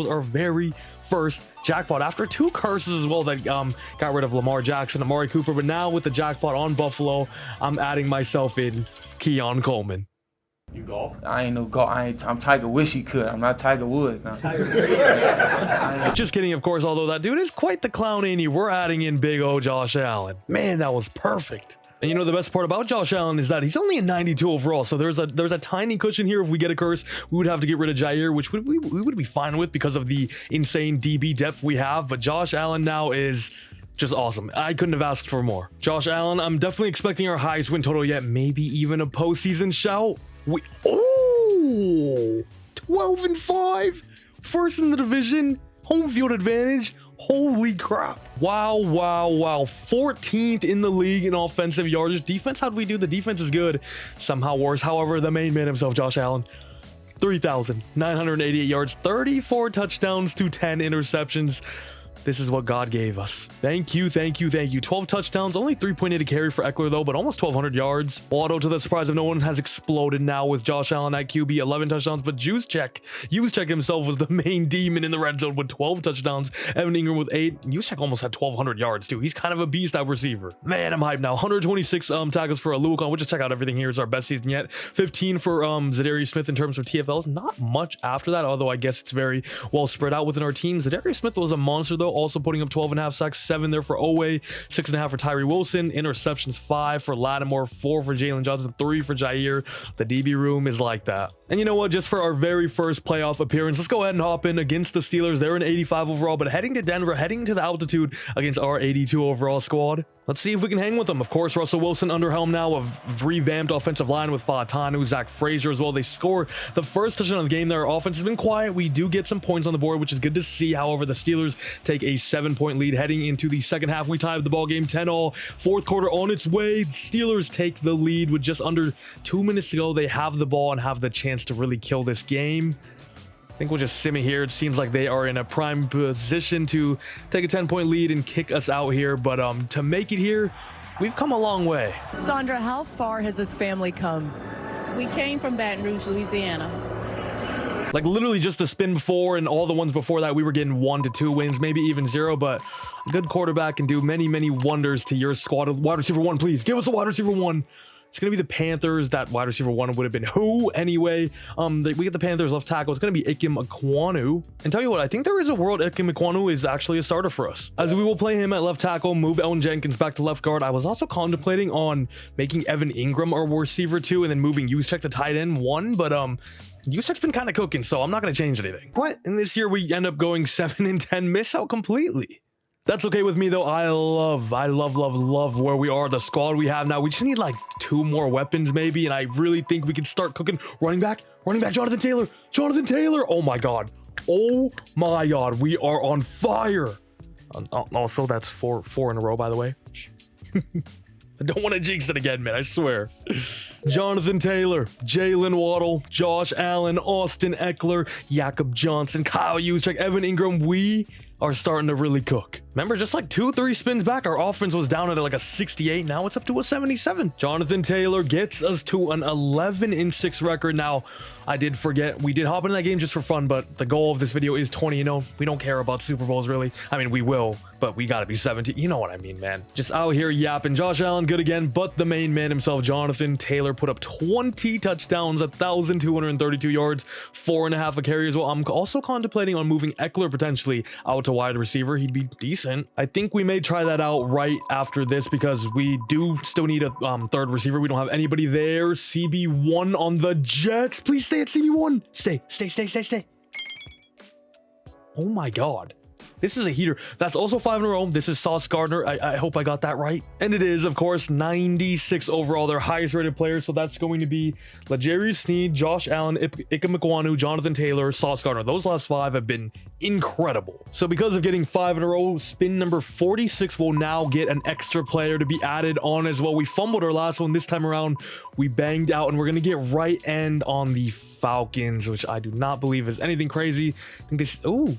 our very first jackpot after 2 curses as well that got rid of Lamar Jackson, Amari Cooper, but now with the jackpot on Buffalo, I'm adding myself in Keon Coleman. You golf? I ain't no golf. I'm Tiger. Wish he could. I'm not Tiger Woods now. Just kidding, of course, although that dude is quite the clown, ain't he? We're adding in big O Josh Allen. Man, that was perfect. And you know the best part about Josh Allen is that he's only a 92 overall, so there's a tiny cushion here. If we get a curse, we would have to get rid of Jair, which we would be fine with because of the insane DB depth we have, but Josh Allen now is just awesome. I couldn't have asked for more. Josh Allen, I'm definitely expecting our highest win total yet, maybe even a postseason shout. 12-5, first in the division, home field advantage. Holy crap. Wow. 14th in the league in offensive yardage. Defense, how'd we do? The defense is good. Somehow worse. However, the main man himself, Josh Allen, 3,988 yards, 34 touchdowns to 10 interceptions. This is what God gave us. Thank you. 12 touchdowns, only 3.8 a carry for Eckler though, but almost 1,200 yards. Auto, to the surprise of no one, has exploded now with Josh Allen at QB, 11 touchdowns, but Juszczyk himself was the main demon in the red zone with 12 touchdowns. Evan Ingram with 8. Juszczyk almost had 1,200 yards too. He's kind of a beast at receiver. Man, I'm hyped now. 126 tackles for Aluakon. We'll just check out everything here. It's our best season yet. 15 for Zadarius Smith in terms of TFLs. Not much after that, although I guess it's very well spread out within our team. Zadarius Smith was a monster though, also putting up 12.5 sacks, 7 there for Owe, 6.5 for Tyree Wilson, interceptions 5 for Lattimore, 4 for Jalen Johnson, 3 for Jair. The DB room is like that. And you know what, just for our very first playoff appearance, let's go ahead and hop in against the Steelers. They're an 85 overall, but heading to Denver, heading to the altitude against our 82 overall squad. Let's see if we can hang with them. Of course, Russell Wilson under helm now, a revamped offensive line with Fautanu, Zach Frazier as well. They score the first touchdown of the game. Their offense has been quiet. We do get some points on the board, which is good to see. However, the Steelers take a 7-point lead heading into the second half. We tied the ball game 10-all. Fourth quarter on its way. Steelers take the lead with just under 2 minutes to go. They have the ball and have the chance to really kill this game. I think we'll just sim it here. It seems like they are in a prime position to take a 10-point lead and kick us out here. But to make it here, we've come a long way. Sandra, how far has this family come? We came from Baton Rouge, Louisiana. Like literally just the spin before and all the ones before that, we were getting 1 to 2 wins, maybe even 0. But a good quarterback can do many wonders to your squad. Wide receiver 1, please give us a wide receiver 1. It's going to be the Panthers. That wide receiver 1 would have been who anyway? We get the Panthers left tackle. It's going to be Ikem Ekwonu. And tell you what, I think there is a world Ikem Ekwonu is actually a starter for us, as we will play him at left tackle, move Elton Jenkins back to left guard. I was also contemplating on making Evan Ingram our receiver 2 and then moving Juszczyk to tight end 1, but Juszczyk's been kind of cooking, so I'm not going to change anything. What? And this year we end up going 7-10, miss out completely. That's okay with me though. I love where we are, the squad we have now. We just need like 2 more weapons maybe, and I really think we can start cooking. Running back, Jonathan Taylor. Oh my god, we are on fire. Also, that's four in a row, by the way. I don't want to jinx it again, man, I swear. Jonathan Taylor, Jalen Waddle, Josh Allen, Austin Eckler, Jakob Johnson, Kyle Juszczyk, Evan Ingram. We are starting to really cook. Remember, just like 2-3 spins back, our offense was down at like a 68. Now it's up to a 77. Jonathan Taylor gets us to an 11-6 record. Now, I did forget, we did hop into that game just for fun, but the goal of this video is 20-0. We don't care about Super Bowls, really. I mean, we will, but we gotta be 17. You know what I mean, man. Just out here yapping. Josh Allen, good again, but the main man himself, Jonathan Taylor, put up 20 touchdowns, 1,232 yards, 4.5 a carry as well. I'm also contemplating on moving Eckler potentially out to wide receiver. He'd be decent. I think we may try that out right after this because we do still need a third receiver. We don't have anybody there. CB1 on the Jets. Please stay at CB1. Stay. Oh my god. This is a heater. That's also 5 in a row. This is Sauce Gardner. I hope I got that right. And it is, of course, 96 overall, their highest rated player. So that's going to be L'Jarius Sneed, Josh Allen, Ika Mikwanu, Jonathan Taylor, Sauce Gardner. Those last 5 have been incredible. So because of getting 5 in a row, spin number 46 will now get an extra player to be added on as well. We fumbled our last one. This time around, we banged out, and we're going to get right end on the Falcons, which I do not believe is anything crazy. I think this... Ooh.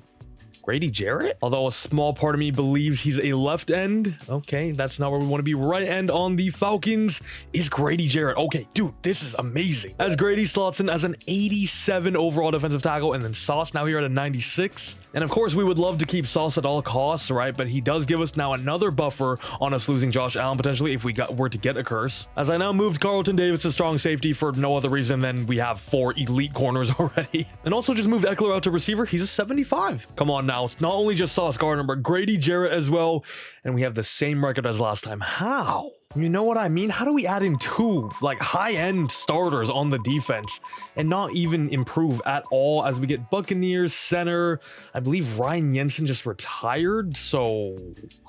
Grady Jarrett? Although a small part of me believes he's a left end. Okay, that's not where we want to be. Right end on the Falcons is Grady Jarrett. Okay, dude, this is amazing. As Grady slots in as an 87 overall defensive tackle, and then Sauce now here at a 96. And of course, we would love to keep Sauce at all costs, right? But he does give us now another buffer on us losing Josh Allen potentially if we were to get a curse. As I now moved Carlton Davis to strong safety for no other reason than we have 4 elite corners already. And also just moved Eckler out to receiver. He's a 75. Come on now. It's not only just Sauce Gardner, but Grady Jarrett as well. And we have the same record as last time. How? You know what I mean? How do we add in 2 like high-end starters on the defense and not even improve at all as we get Buccaneers center? I believe Ryan Jensen just retired, so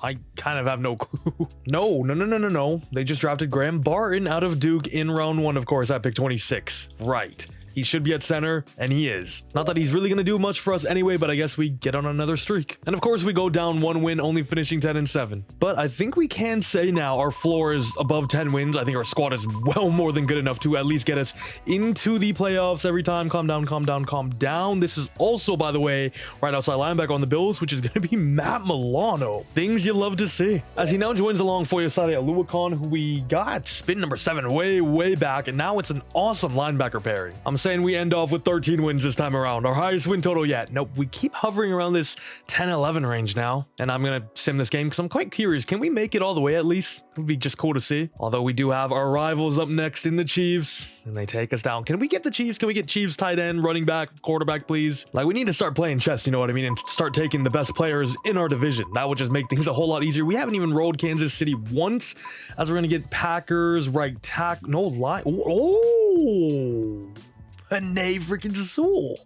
I kind of have no clue. No. They just drafted Graham Barton out of Duke in round 1, of course, at pick 26. Right. He should be at center, and he is. Not that he's really going to do much for us anyway, but I guess we get on another streak. And of course, we go down 1 win, only finishing 10-7. But I think we can say now our floor is above 10 wins. I think our squad is well more than good enough to at least get us into the playoffs every time. Calm down, calm down, calm down. This is also, by the way, right outside linebacker on the Bills, which is going to be Matt Milano. Things you love to see. As he now joins along Foyesade Aluakon, who we got spin number 7 way back, and now it's an awesome linebacker pairing. I'm saying we end off with 13 wins this time around, our highest win total yet. Nope, we keep hovering around this 10-11 range now, and I'm gonna sim this game because I'm quite curious. Can we make it all the way at least? It would be just cool to see. Although we do have our rivals up next in the Chiefs, and they take us down. Can we get the Chiefs? Can we get Chiefs tight end, running back, quarterback, please? Like, we need to start playing chess, you know what I mean, and start taking the best players in our division. That would just make things a whole lot easier. We haven't even rolled Kansas City once, as we're gonna get Packers, right tackle, no line. Oh! Panay freaking Sewell.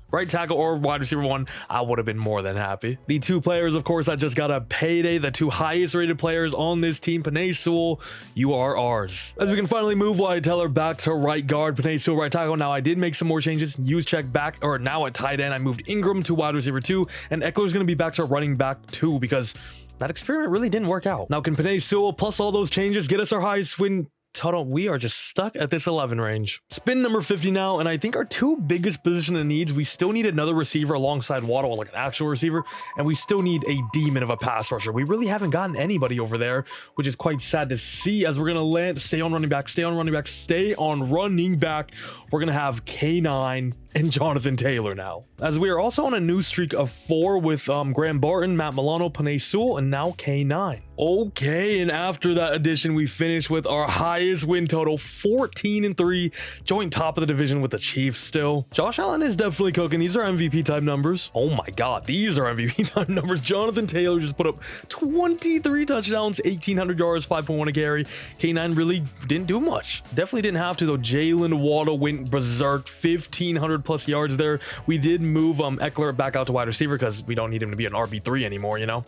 Right tackle or wide receiver 1, I would have been more than happy. The 2 players, of course, that just got a payday, the 2 highest rated players on this team. Panay Sewell, you are ours. As we can finally move Wyatt Teller back to right guard, Panay Sewell right tackle. Now I did make some more changes. Use check back, or now at tight end, I moved Ingram to wide receiver 2, and Eckler's going to be back to running back 2 because that experiment really didn't work out. Now can Panay Sewell plus all those changes get us our highest win total? We are just stuck at this 11 range. Spin number 50 now, and I think our 2 biggest position needs, we still need another receiver alongside Waddle, like an actual receiver, and we still need a demon of a pass rusher. We really haven't gotten anybody over there, which is quite sad to see, as we're gonna land, stay on running back, stay on running back, stay on running back. We're gonna have K9 and Jonathan Taylor now, as we are also on a new streak of 4 with Graham Barton, Matt Milano, Panay Sewell, and now K9. Okay, and after that addition, we finish with our highest win total, 14-3, joint top of the division with the Chiefs still. Josh Allen is definitely cooking. These are MVP type numbers. Oh my god, these are MVP type numbers. Jonathan Taylor just put up 23 touchdowns, 1,800 yards, 5.1 a carry. K9 really didn't do much. Definitely didn't have to though. Jalen Waddle went berserk, 1,500 plus yards there. We did move Eckler back out to wide receiver because we don't need him to be an RB3 anymore, you know.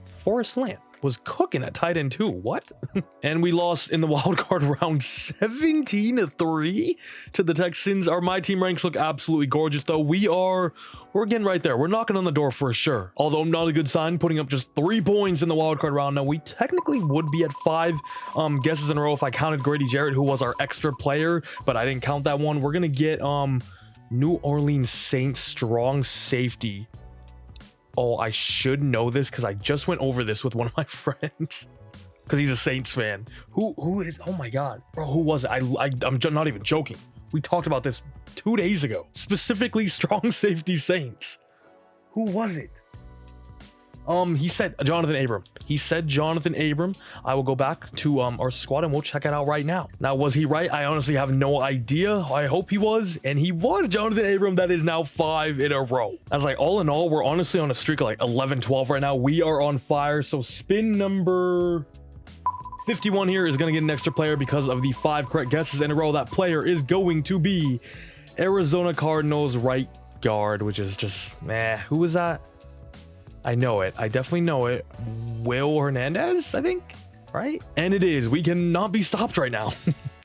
Forrest Lamp was cooking at tight end too. What? And we lost in the wild card round 17-3 to the Texans. My team ranks look absolutely gorgeous though. We're getting right there. We're knocking on the door for sure. Although not a good sign, putting up just 3 points in the wild card round. Now we technically would be at 5 guesses in a row if I counted Grady Jarrett, who was our extra player, but I didn't count that one. We're gonna get New Orleans Saints strong safety. Oh, I should know this because I just went over this with one of my friends because he's a Saints fan. Who is? Oh my god, bro, who was it? I'm not even joking. We talked about this 2 days ago. Specifically, strong safety Saints. Who was it? He said Jonathan Abram. He said Jonathan Abram. I will go back to our squad and we'll check it out right now. Now, was he right? I honestly have no idea. I hope he was, and he was Jonathan Abram. That is now 5 in a row. As like all in all, we're honestly on a streak of like 11-12 right now. We are on fire. So spin number 51 here is going to get an extra player because of the 5 correct guesses in a row. That player is going to be Arizona Cardinals right guard, which is just, who was that? I know it. I definitely know it. Will Hernandez, I think, right? And it is. We cannot be stopped right now.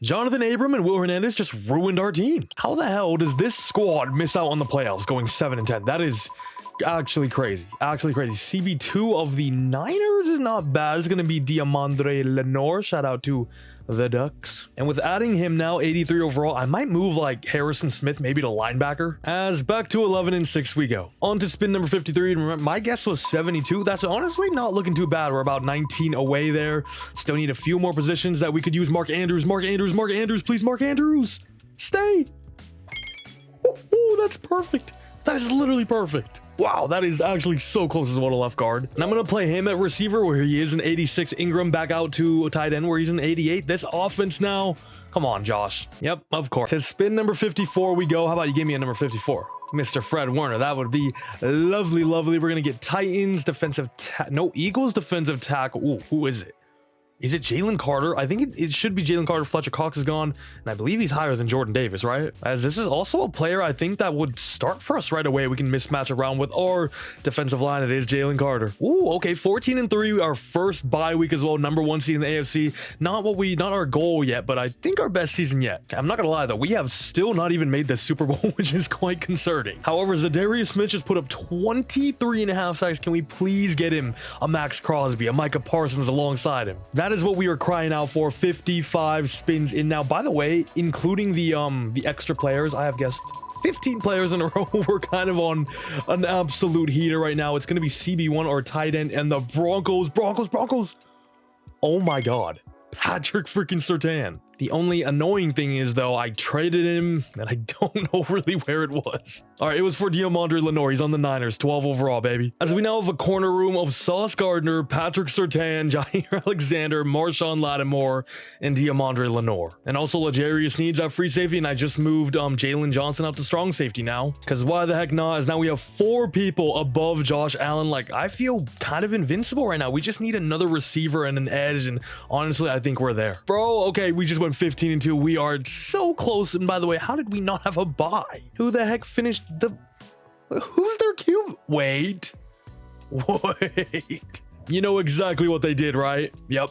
Jonathan Abram and Will Hernandez just ruined our team. How the hell does this squad miss out on the playoffs going 7-10? That is actually crazy. Actually crazy. CB2 of the Niners is not bad. It's going to be Diamandre Lenore. Shout out to the Ducks. And with adding him now 83 overall, I might move like Harrison Smith maybe to linebacker. As back to 11-6 we go. On to spin number 53. And remember, my guess was 72. That's honestly not looking too bad. We're about 19 away there. Still need a few more positions that we could use. Mark Andrews, Mark Andrews, Mark Andrews, please, Mark Andrews. Stay. Oh, that's perfect. That is literally perfect. Wow, that is actually so close as well to left guard. And I'm going to play him at receiver where he is an 86. Ingram back out to tight end where he's an 88. This offense now. Come on, Josh. Yep, of course. To spin number 54 we go. How about you give me a number 54? Mr. Fred Warner. That would be lovely, lovely. We're going to get Titans defensive no, Eagles defensive tackle. Ooh, who is it? Is it Jalen Carter? I think it should be Jalen Carter. Fletcher Cox is gone, and I believe he's higher than Jordan Davis, right? As this is also a player I think that would start for us right away. We can mismatch around with our defensive line. It is Jalen Carter. Ooh, okay, 14-3, our first bye week as well. Number 1 seed in the AFC. Not our goal yet, but I think our best season yet. I'm not gonna lie though, we have still not even made the Super Bowl, which is quite concerning. However, Zadarius Smith just put up 23.5 sacks. Can we please get him a Max Crosby, a Micah Parsons alongside him? That is what we are crying out for. 55 spins in now. By the way, including the extra players, I have guessed 15 players in a row. We're kind of on an absolute heater right now. It's going to be CB1 or tight end and the Broncos. Oh my God. Patrick freaking Surtain. The only annoying thing is, though, I traded him, and I don't know really where it was. All right, it was for Diamandre Lenore. He's on the Niners, 12 overall, baby. As we now have a corner room of Sauce Gardner, Patrick Surtain, Jair Alexander, Marshawn Lattimore, and Diamandre Lenore. And also, L'Jarius needs that free safety, and I just moved Jalen Johnson up to strong safety now. Because why the heck not? As now we have 4 people above Josh Allen. Like, I feel kind of invincible right now. We just need another receiver and an edge, and honestly, I think we're there. Bro, okay, we just went 15-2. We are so close. And by the way, how did we not have a bye? Who the heck finished who's their QB? Wait. You know exactly what they did, right? Yep.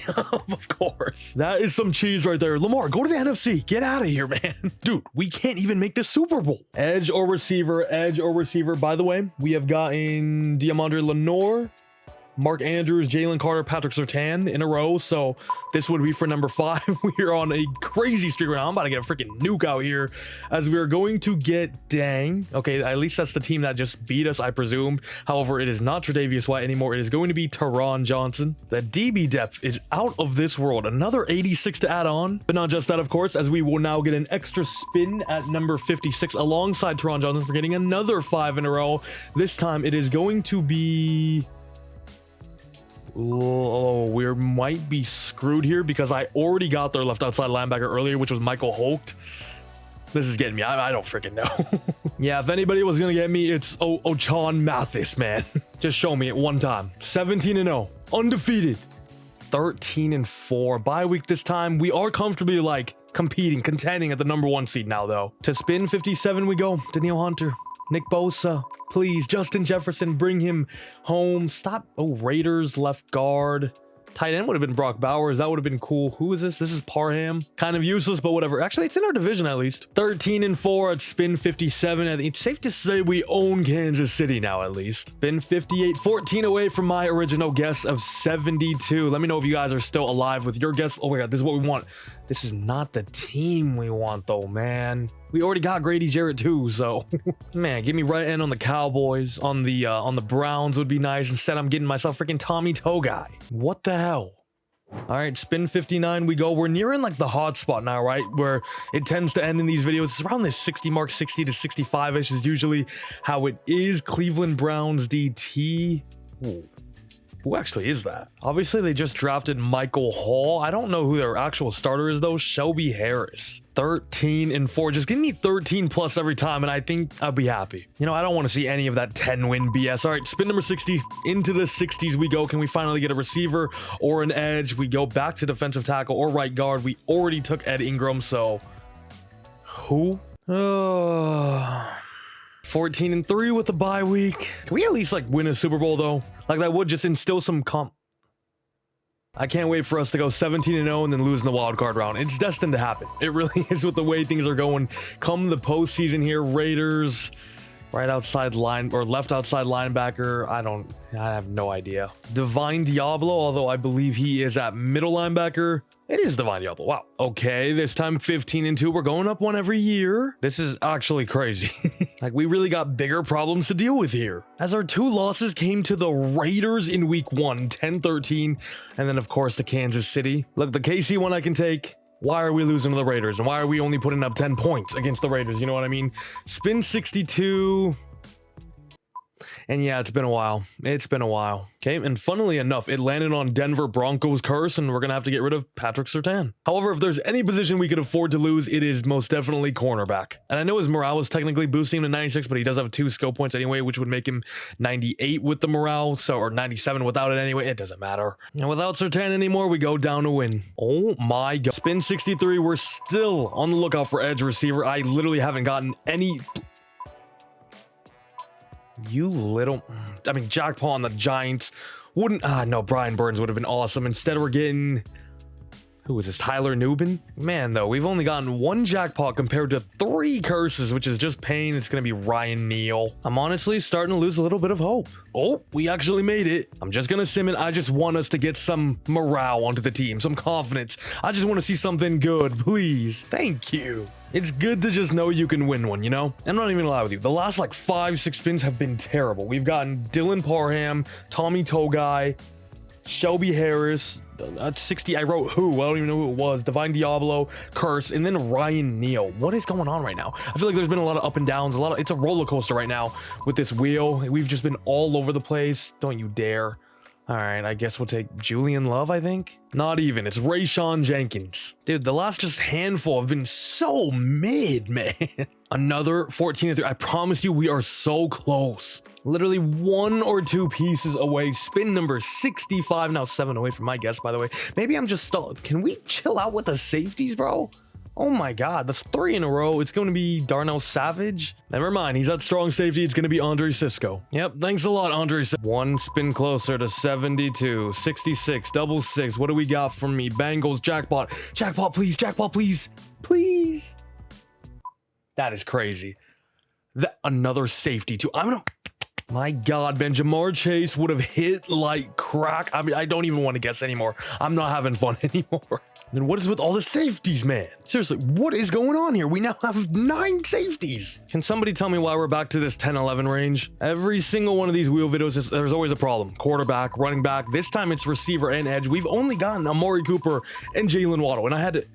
Of course. That is some cheese right there. Lamar, go to the NFC. Get out of here, man. Dude, we can't even make the Super Bowl. Edge or receiver. By the way, we have gotten Diamandre Lenore, Mark Andrews, Jalen Carter, Patrick Surtain in a row. So this would be for number 5. We're on a crazy streak right now. I'm about to get a freaking nuke out here as we are going to get dang. Okay, at least that's the team that just beat us, I presume. However, it is not Tre'Davious White anymore. It is going to be Teron Johnson. The DB depth is out of this world. Another 86 to add on. But not just that, of course, as we will now get an extra spin at number 56 alongside Teron Johnson for getting another 5 in a row. This time it is going to be... Oh, we might be screwed here because I already got their left outside linebacker earlier, which was Michael Holt. This is getting me. I don't freaking know. Yeah, if anybody was going to get me, it's Ochon Mathis, man. Just show me it one time. 17-0. Undefeated. 13-4. Bye week this time. We are comfortably, like, contending at the number 1 seed now, though. To spin 57 we go. Danielle Hunter. Nick Bosa, please. Justin Jefferson, bring him home. Stop. Oh, Raiders, left guard. Tight end would have been Brock Bowers. That would have been cool. Who is this? This is Parham. Kind of useless, but whatever. Actually, it's in our division at least. 13-4 at spin 57. I think it's safe to say we own Kansas City now at least. Spin 58, 14 away from my original guess of 72. Let me know if you guys are still alive with your guess. Oh my God, this is what we want. This is not the team we want though, man. We already got Grady Jarrett too, so man, give me right end on the Cowboys. On the Browns would be nice. Instead, I'm getting myself freaking Tommy Togai. What the hell? All right, spin 59 we go. We're nearing like the hot spot now, right? Where it tends to end in these videos. It's around this 60 mark, 60 to 65-ish is usually how it is. Cleveland Browns DT. Ooh. Who actually is that? Obviously, they just drafted Michael Hall. I don't know who their actual starter is, though. Shelby Harris. 13-4. Just give me 13 plus every time, and I think I'll be happy. You know, I don't want to see any of that 10-win BS. All right, spin number 60. Into the 60s we go. Can we finally get a receiver or an edge? We go back to defensive tackle or right guard. We already took Ed Ingram, so... Who? 14-3 with the bye week. Can we at least like win a Super Bowl though? Like that would just instill some I can't wait for us to go 17-0 and then lose in the wild card round. It's destined to happen. It really is with the way things are going. Come the postseason here, Raiders, right outside line or left outside linebacker. I have no idea. Divine Diablo, although I believe he is at middle linebacker. It is Divine Diablo. Wow. Okay, this time 15-2. We're going up one every year. This is actually crazy. Like, we really got bigger problems to deal with here. As our 2 losses came to the Raiders in week 1, 10-13. And then, of course, the Kansas City. Look, the KC one I can take. Why are we losing to the Raiders? And why are we only putting up 10 points against the Raiders? You know what I mean? Spin 62. And yeah, it's been a while. It's been a while. Okay, and funnily enough, it landed on Denver Broncos curse, and we're going to have to get rid of Patrick Surtain. However, if there's any position we could afford to lose, it is most definitely cornerback. And I know his morale was technically boosting him to 96, but he does have 2 skill points anyway, which would make him 98 with the morale, so or 97 without it anyway. It doesn't matter. And without Surtain anymore, we go down to win. Oh my god. Spin 63, we're still on the lookout for edge receiver. I literally haven't gotten any... You little... I mean, jackpot on the Giants. Wouldn't... no, Brian Burns would have been awesome. Instead, we're getting... Who is this? Tyler Nubin? Man, though, we've only gotten 1 jackpot compared to 3 curses, which is just pain. It's going to be Ryan Neal. I'm honestly starting to lose a little bit of hope. Oh, we actually made it. I'm just going to sim it. I just want us to get some morale onto the team, some confidence. I just want to see something good, please. Thank you. It's good to just know you can win one, you know? I'm not even gonna lie with you. The last like 5-6 spins have been terrible. We've gotten Dylan Parham, Tommy Togai, Shelby Harris, 60. I wrote who? I don't even know who it was. Divine Diablo, Curse, and then Ryan Neal. What is going on right now? I feel like there's been a lot of up and downs. It's a roller coaster right now with this wheel. We've just been all over the place. Don't you dare. All right, I guess we'll take Julian Love, I think. Not even. It's Rayshawn Jenkins. Dude, the last just handful have been so mid, man. Another 14-3. I promise you, we are so close. Literally 1 or 2 pieces away. Spin number 65. Now 7 away from my guess, by the way. Maybe I'm just stalled. Can we chill out with the safeties, bro? Oh my god, that's 3 in a row. It's going to be Darnell Savage. Never mind, he's at strong safety. It's going to be Andre Sisco. Yep, thanks a lot, Andre. 1 spin closer to 72, 66, double 6. What do we got from me? Bengals, jackpot. Jackpot, please, jackpot, please. Please. That is crazy. Another safety, too. My god, Ben, Jamar Chase would have hit like crack. I mean, I don't even want to guess anymore. I'm not having fun anymore. Then what is with all the safeties, man? Seriously, what is going on here? We now have 9 safeties. Can somebody tell me why we're back to this 10-11 range? Every single one of these wheel videos, there's always a problem. Quarterback, running back. This time it's receiver and edge. We've only gotten Amari Cooper and Jalen Waddle, and I had to...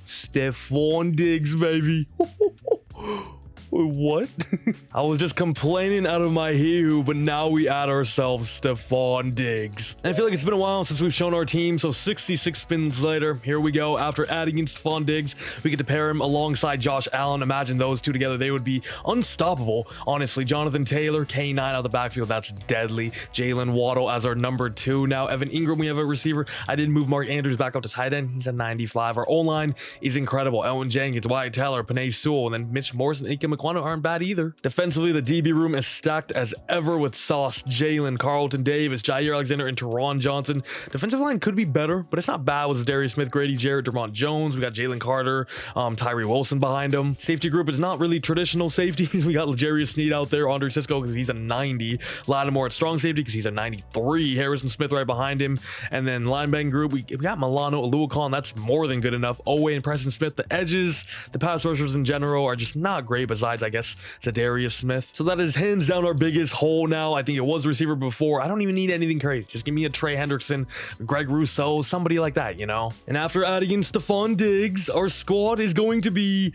Stephon Diggs, baby. What? I was just complaining out of my hee-hoo, but now we add ourselves Stephon Diggs. And I feel like it's been a while since we've shown our team, so 66 spins later, here we go. After adding in Stephon Diggs, we get to pair him alongside Josh Allen. Imagine those two together. They would be unstoppable. Honestly, Jonathan Taylor, K9 out of the backfield. That's deadly. Jalen Waddle as our number 2. Now, Evan Ingram, we have a receiver. I did move Mark Andrews back up to tight end. He's a 95. Our O-line is incredible. Elwin Jenkins, Wyatt Teller, Penei Sewell, and then Mitch Morrison, Ike McQuana aren't bad either. Defensively, the DB room is stacked as ever with Sauce, Jalen, Carlton Davis, Jair Alexander, and Teron Johnson. Defensive line could be better, but it's not bad with Darius Smith, Grady Jarrett, Dermont Jones. We got Jalen Carter, Tyree Wilson behind him. Safety group is not really traditional safeties. We got L'Jarius Sneed out there, Andre Sisco because he's a 90, Lattimore at strong safety because he's a 93, Harrison Smith right behind him, and then linebacker group, we got Milano Aluakon. That's more than good enough. Owe and Preston Smith. The edges, the pass rushers in general are just not great besides, I guess, Zadarius Smith. So that is hands down our biggest hole now. I think it was receiver before. I don't even need anything crazy. Just give me a Trey Hendrickson, Greg Rousseau, somebody like that, you know? And after adding in Stephon Diggs, our squad is going to be...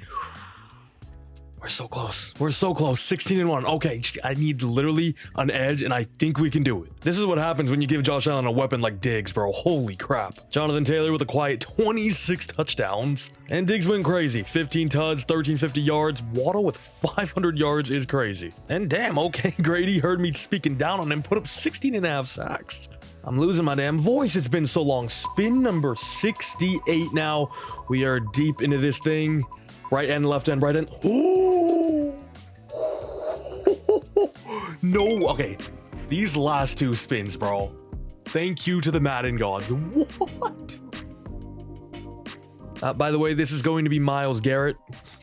We're so close. We're so close. 16-1. Okay, I need literally an edge, and I think we can do it. This is what happens when you give Josh Allen a weapon like Diggs, bro. Holy crap. Jonathan Taylor with a quiet 26 touchdowns. And Diggs went crazy. 15 tuds, 1350 yards. Waddle with 500 yards is crazy. And damn, okay, Grady heard me speaking down on him, put up 16.5 sacks. I'm losing my damn voice. It's been so long. Spin number 68 now. We are deep into this thing. Right end, left end, right end. Oh! No, okay. These last two spins, bro. Thank you to the Madden gods. What? By the way, this is going to be Myles Garrett.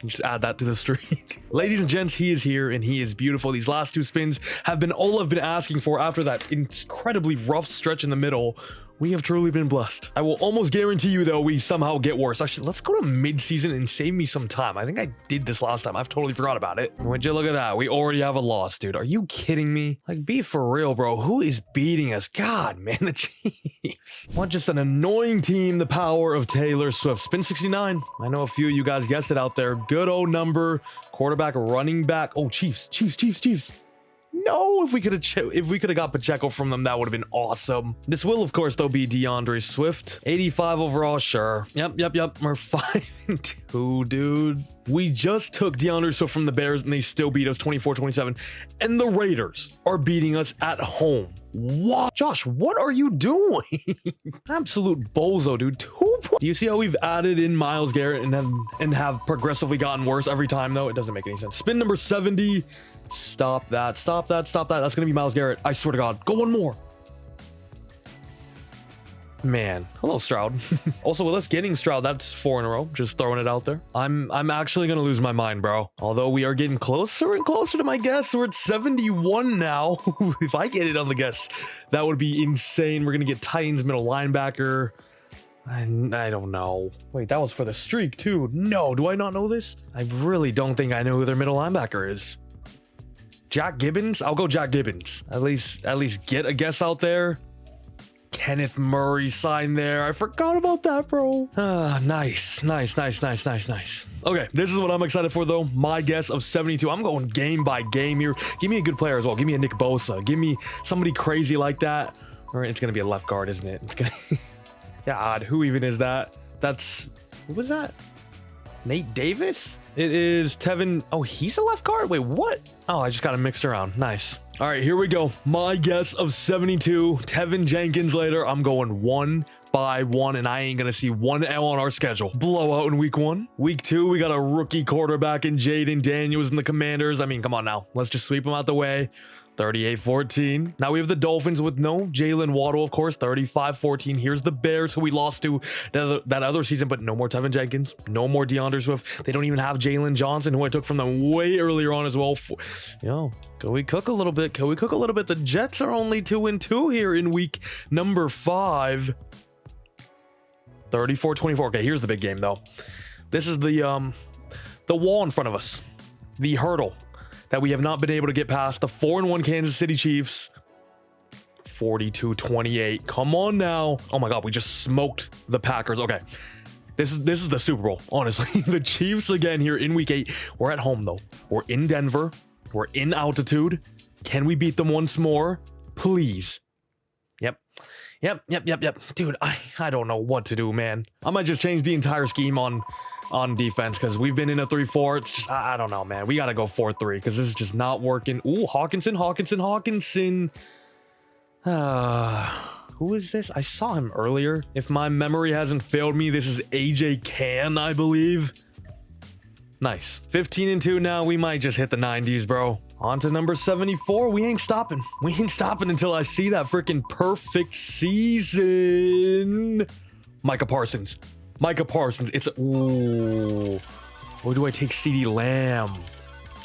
Just add that to the streak. Ladies and gents, he is here and he is beautiful. These last two spins have been all I've been asking for after that incredibly rough stretch in the middle. We have truly been blessed. I will almost guarantee you, though, we somehow get worse. Actually, let's go to mid-season and save me some time. I think I did this last time. I've totally forgot about it. Would you look at that? We already have a loss, dude. Are you kidding me? Like, be for real, bro. Who is beating us? God, man, the Chiefs. What just an annoying team. The power of Taylor Swift. Spin 69. I know a few of you guys guessed it out there. Good old number. Quarterback, running back. Oh, Chiefs. No, if we could have got Pacheco from them, that would have been awesome. This will, of course, though, be DeAndre Swift. 85 overall, sure. Yep. We're 5-2, dude. We just took DeAndre Swift from the Bears, and they still beat us 24-27. And the Raiders are beating us at home. What? Josh, what are you doing? Absolute bozo, dude. 2 points. Do you see how we've added in Myles Garrett and have progressively gotten worse every time, though? It doesn't make any sense. Spin number 70. Stop that. That's gonna be Myles Garrett. I swear to God. Go one more. Man. Hello, Stroud. Also, with us getting Stroud, that's 4 in a row. Just throwing it out there. I'm actually gonna lose my mind, bro. Although we are getting closer and closer to my guess. We're at 71 now. If I get it on the guess, that would be insane. We're gonna get Titans middle linebacker. I don't know. Wait, that was for the streak too. No, do I not know this? I really don't think I know who their middle linebacker is. Jack Gibbons? I'll go Jack Gibbons. At least get a guess out there. Kenneth Murray sign there. I forgot about that, bro. Nice. Okay, this is what I'm excited for, though. My guess of 72. I'm going game by game here. Give me a good player as well. Give me a Nick Bosa. Give me somebody crazy like that. Or it's going to be a left guard, isn't it? It's gonna God, who even is that? Who was that? Nate Davis? It is Tevin. Oh, he's a left guard? Wait, what? Oh, I just got him mixed around. Nice. All right, here we go. My guess of 72. Tevin Jenkins later. I'm going 1 by 1, and I ain't gonna see 1 L on our schedule. Blowout in week 1. Week 2, we got a rookie quarterback in Jaden Daniels and the Commanders. I mean, come on now. Let's just sweep them out the way. 38-14. Now we have the Dolphins with no Jalen Waddle, of course. 35-14. Here's the Bears, who we lost to that other season, but no more Tevin Jenkins, no more DeAndre Swift. They don't even have Jalen Johnson, who I took from them way earlier on as well. Can we cook a little bit? The Jets are only 2-2 here in week number 5. 34-24. Okay, here's the big game, though. This is the wall in front of us. The hurdle that we have not been able to get past. The 4-1 Kansas City Chiefs. 42-28. Come on now. Oh my God, we just smoked the Packers. Okay, this is the Super Bowl, honestly. The Chiefs again here in week 8. We're at home, though. We're in Denver. We're in altitude. Can we beat them once more? Please. Yep. Dude, I don't know what to do, man. I might just change the entire scheme on defense, because we've been in a 3-4. It's just, I don't know, man. We got to go 4-3, because this is just not working. Ooh, Hawkinson. Who is this? I saw him earlier. If my memory hasn't failed me, this is AJ Can, I believe. Nice. 15-2 now. We might just hit the 90s, bro. On to number 74. We ain't stopping. Until I see that freaking perfect season. Micah Parsons. It's ooh. Or do I take CeeDee Lamb?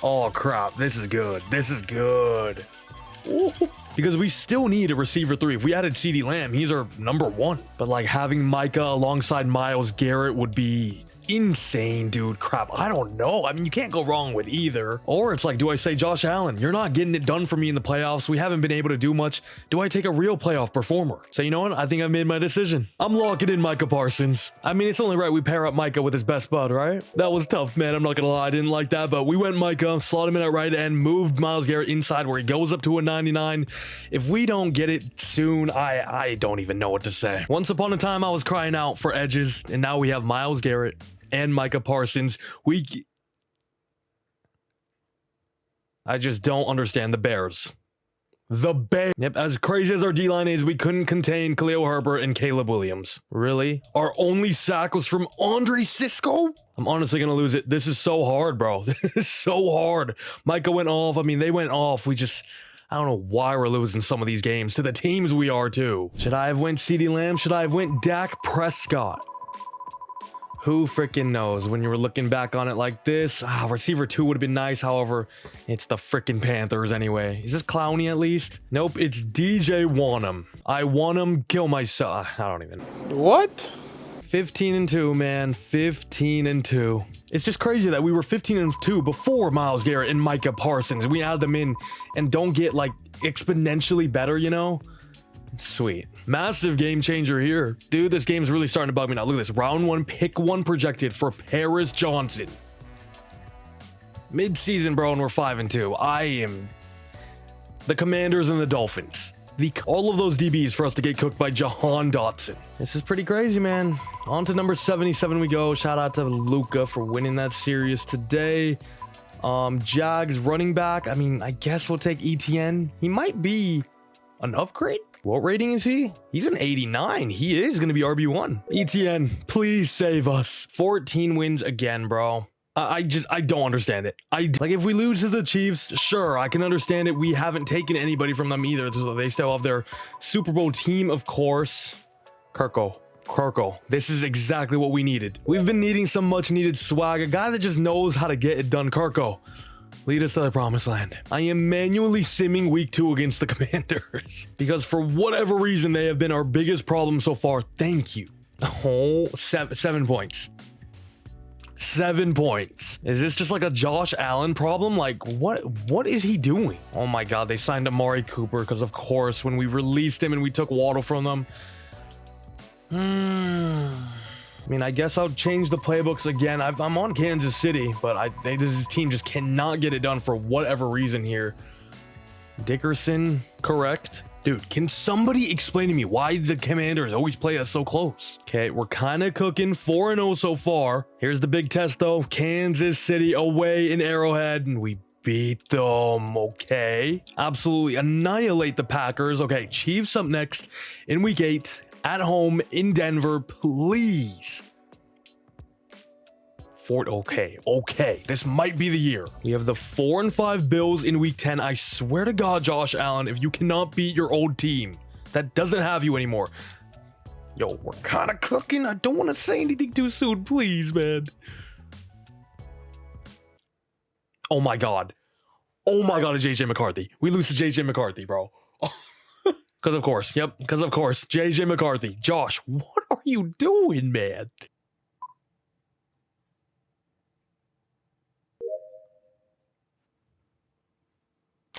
Oh crap, this is good. Ooh. Because we still need a receiver 3. If we added CeeDee Lamb, he's our number 1. But like having Micah alongside Myles Garrett would be insane, dude. Crap, I don't know. I mean, you can't go wrong with either. Or it's like, do I say Josh Allen? You're not getting it done for me in the playoffs. We haven't been able to do much. Do I take a real playoff performer? So you know what? I think I made my decision. I'm locking in Micah Parsons. I mean, it's only right we pair up Micah with his best bud, right? That was tough, man. I'm not gonna lie. I didn't like that, but we went Micah, slot him in at right end, moved Myles Garrett inside where he goes up to a 99. If we don't get it soon, I don't even know what to say. Once upon a time, I was crying out for edges, and now we have Myles Garrett and Micah Parsons. I just don't understand the Bears. The Bears. Yep, as crazy as our D-line is, we couldn't contain Khalil Herbert and Caleb Williams. Really? Our only sack was from Andre Sisco? I'm honestly gonna lose it. This is so hard, bro. This is so hard. Micah went off. I mean, they went off. I don't know why we're losing some of these games to the teams we are too. Should I have went CeeDee Lamb? Should I have went Dak Prescott? Who freaking knows? When you were looking back on it like this, receiver 2 would have been nice. However, it's the freaking Panthers anyway. Is this Clowney at least? Nope, it's DJ Wanham. I want him, kill myself. I don't even. What? 15-2, man. 15-2. It's just crazy that we were 15-2 before Myles Garrett and Micah Parsons. We add them in and don't get like exponentially better, you know? Sweet. Massive game changer here. Dude, this game's really starting to bug me now. Look at this. Round 1, pick 1 projected for Paris Johnson. Mid-season, bro, and we're 5-2. I am the Commanders and the Dolphins. All of those DBs for us to get cooked by Jahan Dotson. This is pretty crazy, man. On to number 77 we go. Shout out to Luca for winning that series today. Jags running back. I mean, I guess we'll take ETN. He might be an upgrade. What rating is he? He's an 89. He is going to be RB1. ETN, please save us. 14 wins again, bro. I don't understand it. Like, if we lose to the Chiefs, sure, I can understand it. We haven't taken anybody from them either, so they still have their Super Bowl team, of course. Kirko. This is exactly what we needed. We've been needing some much needed swag. A guy that just knows how to get it done. Kirko, lead us to the promised land. I am manually simming week 2 against the Commanders because for whatever reason, they have been our biggest problem so far. Thank you. Oh, 7 points. 7 points. Is this just like a Josh Allen problem? Like, what is he doing? Oh my God, they signed Amari Cooper because, of course, when we released him and we took Waddle from them. I mean, I guess I'll change the playbooks again. I'm on Kansas City, but this team just cannot get it done for whatever reason here. Dickerson, correct. Dude, can somebody explain to me why the Commanders always play us so close? Okay, we're kind of cooking 4-0 so far. Here's the big test, though. Kansas City away in Arrowhead, and we beat them, okay? Absolutely annihilate the Packers. Okay, Chiefs up next in week 8 at home in Denver, please. Okay, this might be the year. We have the 4-5 Bills in week 10. I swear to God, Josh Allen, if you cannot beat your old team that doesn't have you anymore. Yo, we're kind of cooking. I don't want to say anything too soon, please, man. Oh my God, it's JJ McCarthy. We lose to JJ McCarthy, bro. Because of course, JJ McCarthy. Josh, what are you doing, man?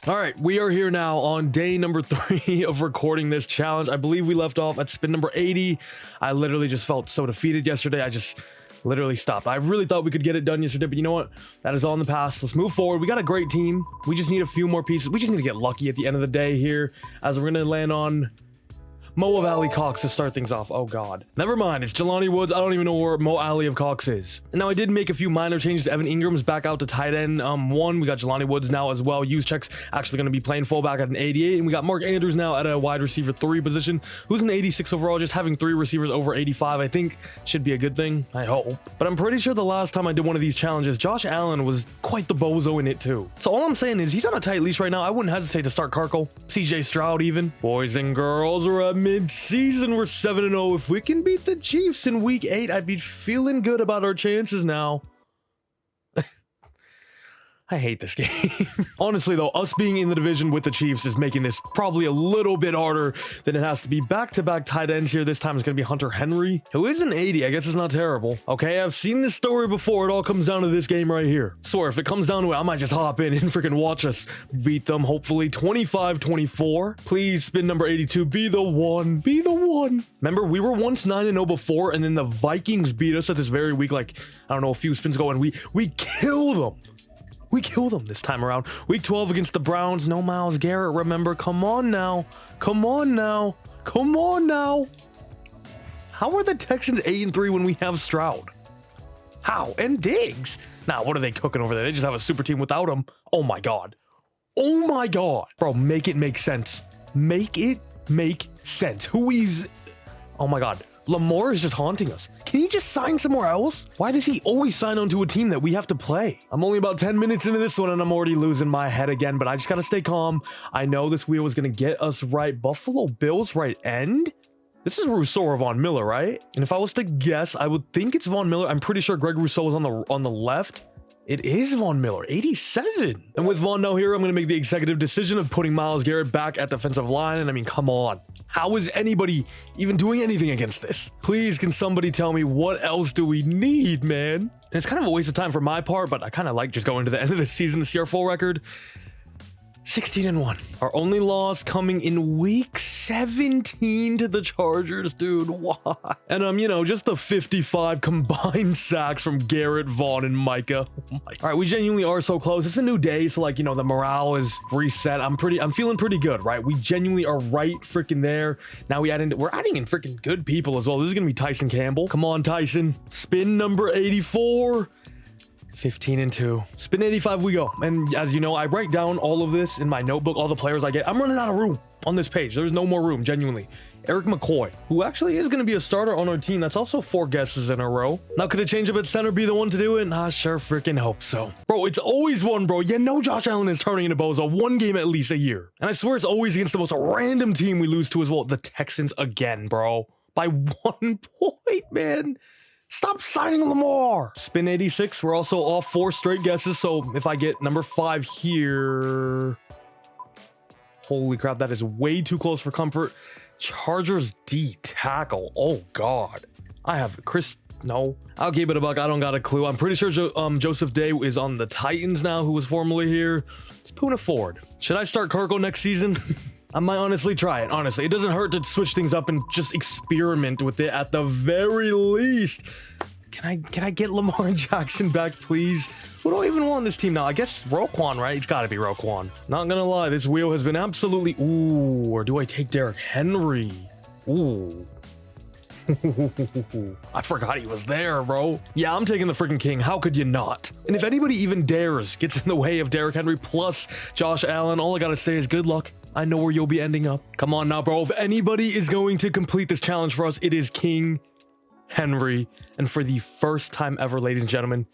All right, we are here now on day number 3 of recording this challenge. I believe we left off at spin number 80. I literally just felt so defeated yesterday. I just literally stopped. I really thought we could get it done yesterday, but you know what? That is all in the past. Let's move forward. We got a great team. We just need a few more pieces. We just need to get lucky at the end of the day here, as we're going to land on Mo Valley Cox to start things off. Oh God. Never mind. It's Jelani Woods. I don't even know where Mo Alley of Cox is. Now, I did make a few minor changes. Evan Ingram's back out to tight end 1. We got Jelani Woods now as well. Juszczyk's actually going to be playing fullback at an 88. And we got Mark Andrews now at a wide receiver 3 position, who's an 86 overall. Just having 3 receivers over 85, I think, should be a good thing. I hope. But I'm pretty sure the last time I did one of these challenges, Josh Allen was quite the bozo in it too. So all I'm saying is he's on a tight leash right now. I wouldn't hesitate to start Karkle, CJ Stroud even. Boys and girls, we're at mid-season. We're 7-0. If we can beat the Chiefs in week 8, I'd be feeling good about our chances now. I hate this game. Honestly, though, us being in the division with the Chiefs is making this probably a little bit harder than it has to be. Back-to-back tight ends here. This time it's going to be Hunter Henry, who is an 80. I guess it's not terrible. Okay, I've seen this story before. It all comes down to this game right here. Swear, if it comes down to it, I might just hop in and freaking watch us beat them, hopefully. 25-24. Please, spin number 82. Be the one. Be the one. Remember, we were once 9-0 before, and then the Vikings beat us at this very week, like, I don't know, a few spins ago, and we killed them. We killed them this time around. Week 12 against the Browns. No Myles Garrett, remember. Come on now. Come on now. Come on now. How are the Texans 8-3 when we have Stroud? How? And Diggs. Now, what are they cooking over there? They just have a super team without him. Oh my God. Oh my God. Bro, make it make sense. Make it make sense. Who is... Oh my God. Lamar is just haunting us. Can he just sign somewhere else? Why does he always sign on to a team that we have to play? I'm only about 10 minutes into this one and I'm already losing my head again, but I just gotta stay calm. I know this wheel is gonna get us right. Buffalo Bills right end? This is Rousseau or Von Miller, right? And if I was to guess, I would think it's Von Miller. I'm pretty sure Greg Rousseau is on the left. It is Von Miller, 87. And with Von now here, I'm going to make the executive decision of putting Myles Garrett back at defensive line. And I mean, come on. How is anybody even doing anything against this? Please, can somebody tell me what else do we need, man? And it's kind of a waste of time for my part, but I kind of like just going to the end of the season to see our full record. 16-1. Our only loss coming in week 17 to the Chargers, dude. Why? And you know, just the 55 combined sacks from Garrett, Vaughn, and Micah. Oh my. All right, we genuinely are so close. It's a new day, so like, you know, the morale is reset. I'm feeling pretty good, right? We genuinely are right freaking there. Now we're adding in freaking good people as well. This is gonna be Tyson Campbell. Come on, Tyson. Spin number 84. 15-2. Spin 85 we go. And as you know, I write down all of this in my notebook, all the players I get. I'm running out of room on this page. There's no more room, genuinely. Eric McCoy, who actually is going to be a starter on our team. That's also 4 guesses in a row. Now, could a change up at center be the one to do it? I sure freaking hope so. Bro, it's always one, bro. You know Josh Allen is turning into bozo one game at least a year. And I swear it's always against the most random team we lose to as well. The Texans again, bro. By 1 point, man. Stop signing Lamar. Spin 86. We're also off 4 straight guesses. So if I get number 5 here. Holy crap. That is way too close for comfort. Chargers D tackle. Oh, God. I have Chris. No. I'll keep it a buck. I don't got a clue. I'm pretty sure Joseph Day is on the Titans now, who was formerly here. It's Poona Ford. Should I start Kirko next season? I might honestly try it. Honestly, it doesn't hurt to switch things up and just experiment with it at the very least. Can I get Lamar Jackson back, please? Who do I even want on this team now? I guess Roquan, right? It's got to be Roquan. Not gonna lie, this wheel has been absolutely... Ooh, or do I take Derrick Henry? Ooh. I forgot he was there, bro. Yeah, I'm taking the freaking king. How could you not? And if anybody even dares gets in the way of Derrick Henry plus Josh Allen, all I gotta say is good luck. I know where you'll be ending up. Come on now, bro. If anybody is going to complete this challenge for us, it is King Henry. And for the first time ever, ladies and gentlemen,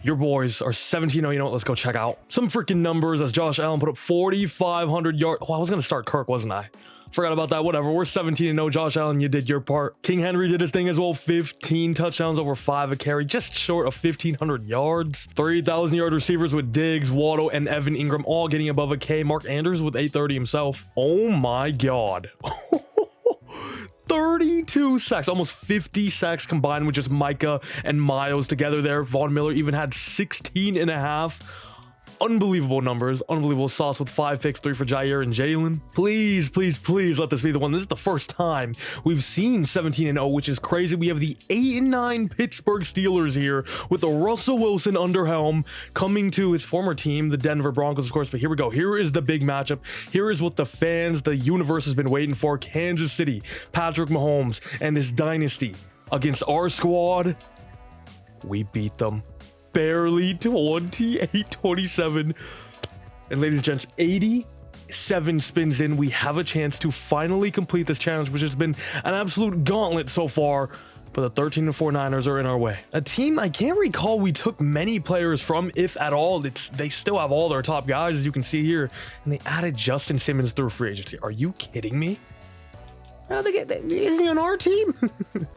your boys are 17-0. You know what? Let's go check out some freaking numbers as Josh Allen put up 4,500 yards. Oh, I was going to start Kirk, wasn't I? Forgot about that. Whatever. We're 17-0. Josh Allen, you did your part. King Henry did his thing as well. 15 touchdowns, over 5 a carry, just short of 1,500 yards. 3,000-yard receivers with Diggs, Waddle, and Evan Ingram all getting above a K. Mark Andrews with 830 himself. Oh my God. 32 sacks, almost 50 sacks combined with just Micah and Miles together there. Von Miller even had 16.5. Unbelievable numbers, unbelievable sauce with 5 picks, 3 for Jair and Jalen. Please, please, please let this be the one. This is the first time we've seen 17-0, which is crazy. We have the 8-9 Pittsburgh Steelers here with a Russell Wilson under helm coming to his former team, the Denver Broncos, of course. But here we go. Here is the big matchup. Here is what the fans, the universe has been waiting for. Kansas City, Patrick Mahomes, and this dynasty against our squad. We beat them. Barely 28-27. And ladies and gents, 87 spins in, we have a chance to finally complete this challenge, which has been an absolute gauntlet so far. But the 13-4 Niners are in our way. A team I can't recall we took many players from, if at all. They still have all their top guys, as you can see here. And they added Justin Simmons through free agency. Are you kidding me? Isn't he on our team?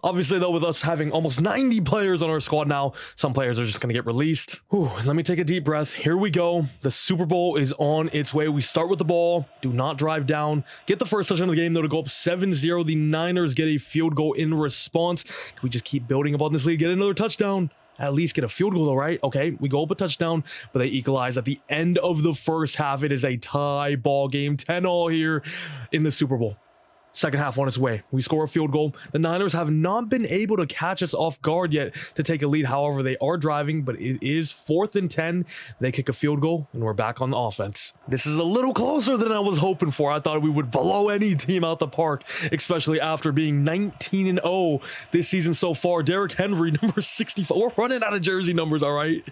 Obviously, though, with us having almost 90 players on our squad now, some players are just going to get released. Whew, let me take a deep breath. Here we go. The Super Bowl is on its way. We start with the ball. Do not drive down. Get the first touchdown of the game, though, to go up 7-0. The Niners get a field goal in response. Can we just keep building upon this lead? Get another touchdown. At least get a field goal, though, right? Okay, we go up a touchdown, but they equalize at the end of the first half. It is a tie ball game. 10-all here in the Super Bowl. Second half on its way. We score a field goal. The Niners have not been able to catch us off guard yet to take a lead. However, they are driving, but it is 4th and 10. They kick a field goal, and we're back on the offense. This is a little closer than I was hoping for. I thought we would blow any team out the park, especially after being 19-0 this season so far. Derrick Henry, number 65. We're running out of jersey numbers, all right?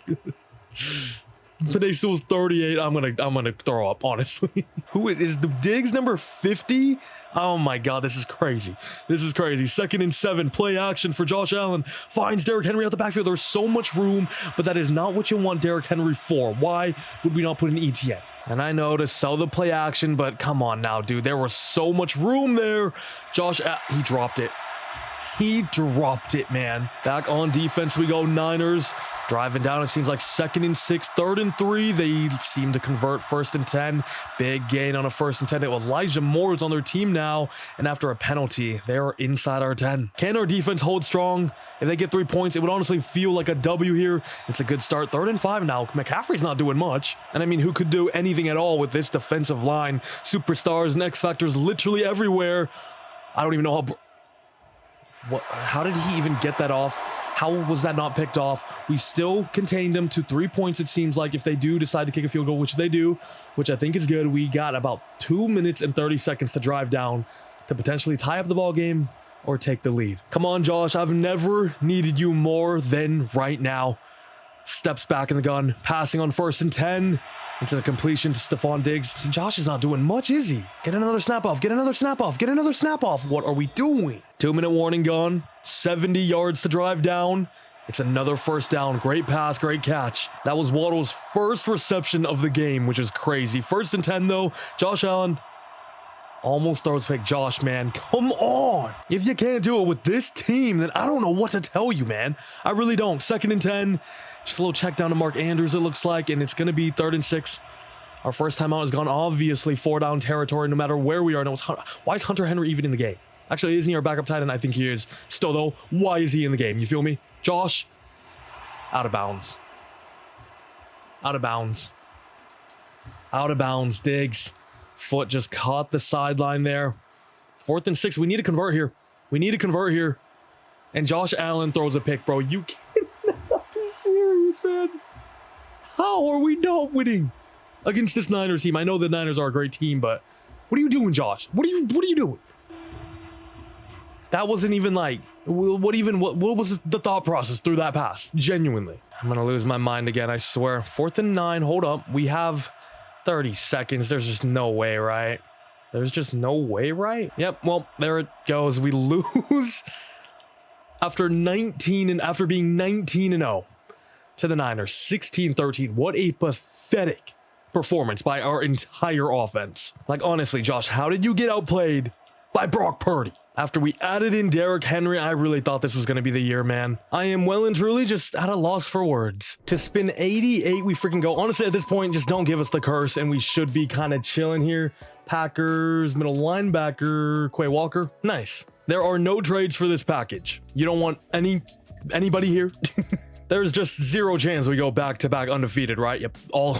Today still 38. I'm gonna throw up, honestly. Who is the Diggs number 50? Oh my god, this is crazy. This is crazy. 2nd and 7. Play action for Josh Allen. Finds Derrick Henry out the backfield. There's so much room, but that is not what you want Derrick Henry for. Why would we not put an ETN? And I know to sell the play action, but come on now, dude. There was so much room there. He dropped it. He dropped it, man. Back on defense we go, Niners. Driving down, it seems like 2nd and 6, 3rd and 3. They seem to convert 1st and 10. Big gain on a 1st and 10. Elijah Moore is on their team now, and after a penalty, they are inside our 10. Can our defense hold strong? If they get 3 points, it would honestly feel like a W here. It's a good start. 3rd and 5 now. McCaffrey's not doing much. And I mean, who could do anything at all with this defensive line? Superstars and X Factors literally everywhere. I don't even know how did he even get that off? How was that not picked off? We still contained them to 3 points, it seems like, if they do decide to kick a field goal, which they do, which I think is good. We got about 2 minutes and 30 seconds to drive down to potentially tie up the ball game or take the lead. Come on, Josh. I've never needed you more than right now. Steps back in the gun, passing on 1st and 10. Into the completion to Stephon Diggs. Josh is not doing much, is he? Get another snap off. Get another snap off. Get another snap off. What are we doing? 2-minute warning gone. 70 yards to drive down. It's another 1st down. Great pass. Great catch. That was Waddle's first reception of the game, which is crazy. 1st and 10, though. Josh Allen almost throws pick. Josh, man. Come on. If you can't do it with this team, then I don't know what to tell you, man. I really don't. 2nd and 10. Just a little check down to Mark Andrews, it looks like, and it's going to be 3rd and 6. Our first time out has gone obviously 4-down territory no matter where we are. No, why is Hunter Henry even in the game? Actually, isn't he our backup tight end? I think he is. Still, though, why is he in the game? You feel me? Josh, out of bounds. Out of bounds. Out of bounds, Diggs. Foot just caught the sideline there. 4th and 6. We need to convert here. We need to convert here. And Josh Allen throws a pick, bro. You cannot be serious, man. How are we not winning against this Niners team? I know the Niners are a great team, but what are you doing, Josh? What are you doing? That wasn't even like, what was the thought process through that pass? Genuinely. I'm going to lose my mind again, I swear. 4th and 9, hold up. We have 30 seconds. There's just no way, right? There's just no way, right? Yep, well, there it goes. We lose after being 19-0 to the Niners. 16-13. What a pathetic performance by our entire offense. Like, honestly, Josh, how did you get outplayed by Brock Purdy? After we added in Derrick Henry, I really thought this was going to be the year, man. I am well and truly just at a loss for words. To spin 88, we freaking go. Honestly, at this point, just don't give us the curse, and we should be kind of chilling here. Packers, middle linebacker, Quay Walker. Nice. There are no trades for this package. You don't want anybody here? There's just zero chance we go back-to-back undefeated, right? Yep, all...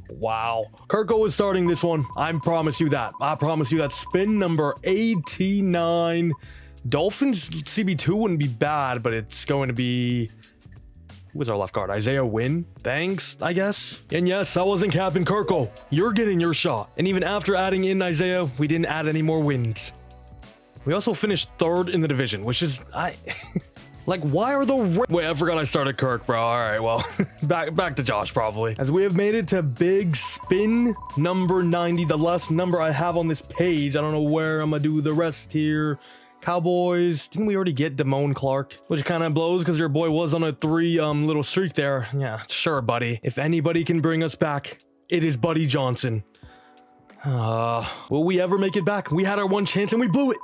Wow. Kirko is starting this one. I promise you that. I promise you that. Spin number 89. Dolphins CB2 wouldn't be bad, but it's going to be... Who was our left guard? Isaiah Wynn? Thanks, I guess. And yes, I wasn't capping Kirko. You're getting your shot. And even after adding in Isaiah, we didn't add any more wins. We also finished 3rd in the division, which is... Like, why are the... Wait, I forgot I started Kirk, bro. All right, well, back to Josh, probably. As we have made it to big spin number 90, the last number I have on this page. I don't know where I'm going to do the rest here. Cowboys. Didn't we already get Damone Clark? Which kind of blows because your boy was on a 3 little streak there. Yeah, sure, buddy. If anybody can bring us back, it is Buddy Johnson. Will we ever make it back? We had our one chance and we blew it.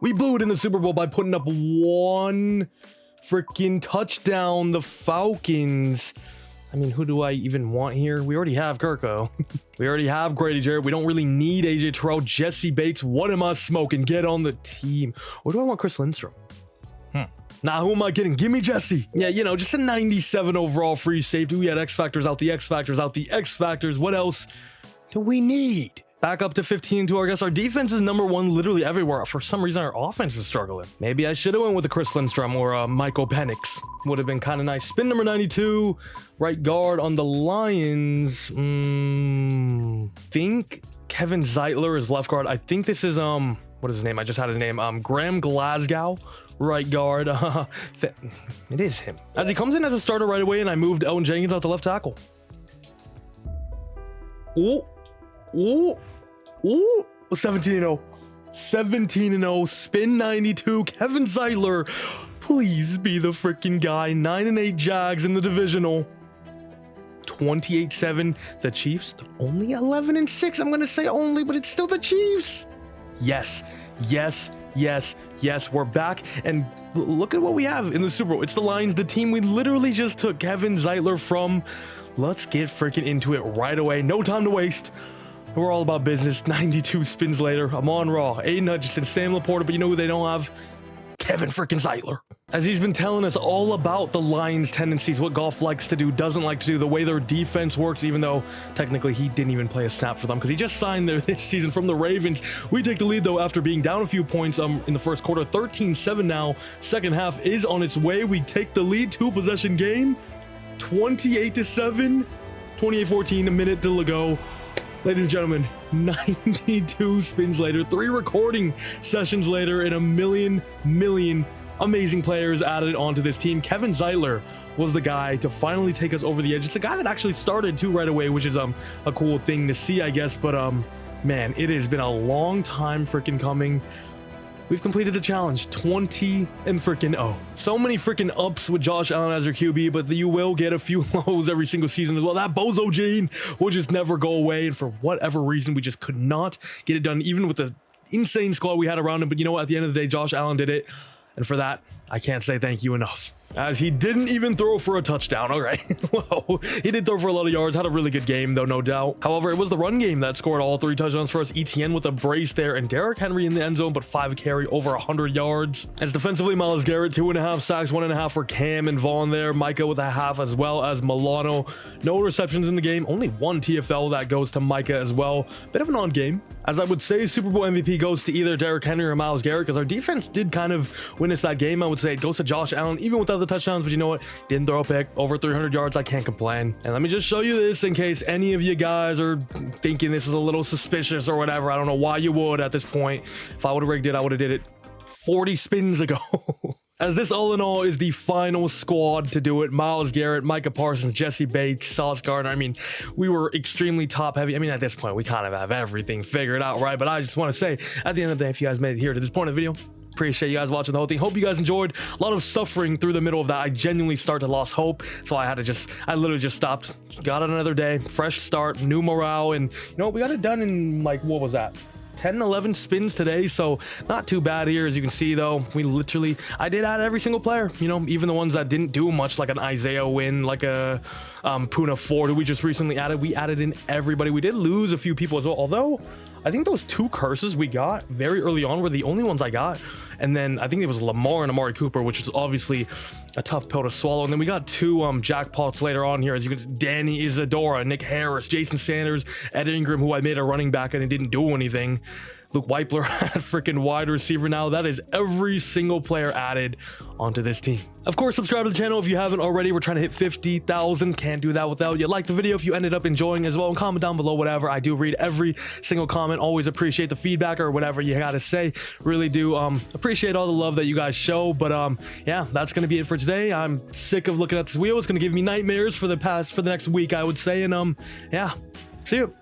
We blew it in the Super Bowl by putting up one... freaking touchdown. The Falcons. I mean, who do I even want here? We already have Kirko. We already have Grady Jarrett. We don't really need AJ Terrell. Jesse Bates. What am I smoking? Get on the team. Or do I want Chris Lindstrom? Nah, who am I getting? Give me Jesse. Yeah, you know, just a 97 overall free safety. We had X Factors out, the X Factors out, the X Factors. What else do we need? Back up to 15 to our guess. Our defense is number 1 literally everywhere. For some reason, our offense is struggling. Maybe I should have went with a Chris Lindstrom or Michael Penix. Would have been kind of nice. Spin number 92, right guard on the Lions. Think Kevin Zeitler is left guard. I think this is, what is his name? I just had his name. Graham Glasgow, right guard. It is him. As he comes in as a starter right away, and I moved Elton Jenkins out to left tackle. Ooh. Ooh. Ooh. 17-0. 17-0. Spin 92. Kevin Zeitler. Please be the freaking guy. 9-8 Jags in the divisional. 28-7. The Chiefs. Only 11-6. I'm going to say only, but it's still the Chiefs. Yes. Yes. Yes. Yes. We're back. And look at what we have in the Super Bowl. It's the Lions, the team we literally just took Kevin Zeitler from. Let's get freaking into it right away. No time to waste. We're all about business. 92 spins later. I'm on Raw. Aiden Hutchinson, Sam Laporta, but you know who they don't have? Kevin freaking Zeitler. As he's been telling us all about the Lions' tendencies, what Goff likes to do, doesn't like to do, the way their defense works, even though technically he didn't even play a snap for them because he just signed there this season from the Ravens. We take the lead though after being down a few points in the first quarter. 13-7 now. Second half is on its way. We take the lead. 2-possession game. 28-7. 28-14. A minute to go. Ladies and gentlemen, 92 spins later, 3 recording sessions later, and a million amazing players added onto this team. Kevin Zeitler was the guy to finally take us over the edge. It's a guy that actually started too right away, which is a cool thing to see, I guess. But man, it has been a long time freaking coming. We've completed the challenge. 20-0. So many freaking ups with Josh Allen as your QB, but you will get a few lows every single season as well. That bozo gene will just never go away, and for whatever reason, we just could not get it done, even with the insane squad we had around him. But you know what? At the end of the day, Josh Allen did it, and for that, I can't say thank you enough. As he didn't even throw for a touchdown. All right. Whoa. He did throw for a lot of yards. Had a really good game, though, no doubt. However, it was the run game that scored all 3 touchdowns for us. ETN with a brace there, and Derrick Henry in the end zone, but 5 carry, over 100 yards. As defensively, Myles Garrett, 2.5 sacks, 1.5 for Cam and Vaughn there. Micah with a half, as well as Milano. No receptions in the game. Only 1 TFL that goes to Micah as well. Bit of an odd game. As I would say, Super Bowl MVP goes to either Derrick Henry or Myles Garrett, because our defense did kind of witness that game. I would say it goes to Josh Allen, even without the touchdowns, but you know what? Didn't throw a pick, over 300 yards. I can't complain. And let me just show you this in case any of you guys are thinking this is a little suspicious or whatever. I don't know why you would at this point. If I would have rigged it, I would have did it 40 spins ago. As this all in all is the final squad to do it. Myles Garrett, Micah Parsons, Jesse Bates, Sauce Gardner. I mean, we were extremely top heavy. I mean, at this point, we kind of have everything figured out, right? But I just want to say, at the end of the day, if you guys made it here to this point of the video, appreciate you guys watching the whole thing. Hope you guys enjoyed. A lot of suffering through the middle of that. I genuinely started to lose hope, so I literally just stopped. Got another day, fresh start, new morale, and you know, we got it done in like, what was that? 10-11 spins today, so not too bad here. As you can see though, I did add every single player, you know, even the ones that didn't do much, like an Isaiah Wynn, like a Puna Ford, who we just recently added. We added in everybody. We did lose a few people as well, although I think those 2 curses we got very early on were the only ones I got. And then I think it was Lamar and Amari Cooper, which is obviously a tough pill to swallow. And then we got 2 jackpots later on here. As you can see, Danny Isadora, Nick Harris, Jason Sanders, Ed Ingram, who I made a running back and it didn't do anything. Luke Weipler at freaking wide receiver now. That is every single player added onto this team. Of course, subscribe to the channel if you haven't already. We're trying to hit 50,000. Can't do that without you. Like the video if you ended up enjoying as well, and comment down below whatever. I do read every single comment. Always appreciate the feedback or whatever you gotta say. Really do appreciate all the love that you guys show. But yeah, that's gonna be it for today. I'm sick of looking at this wheel. It's gonna give me nightmares for the next week, I would say. And yeah, see you.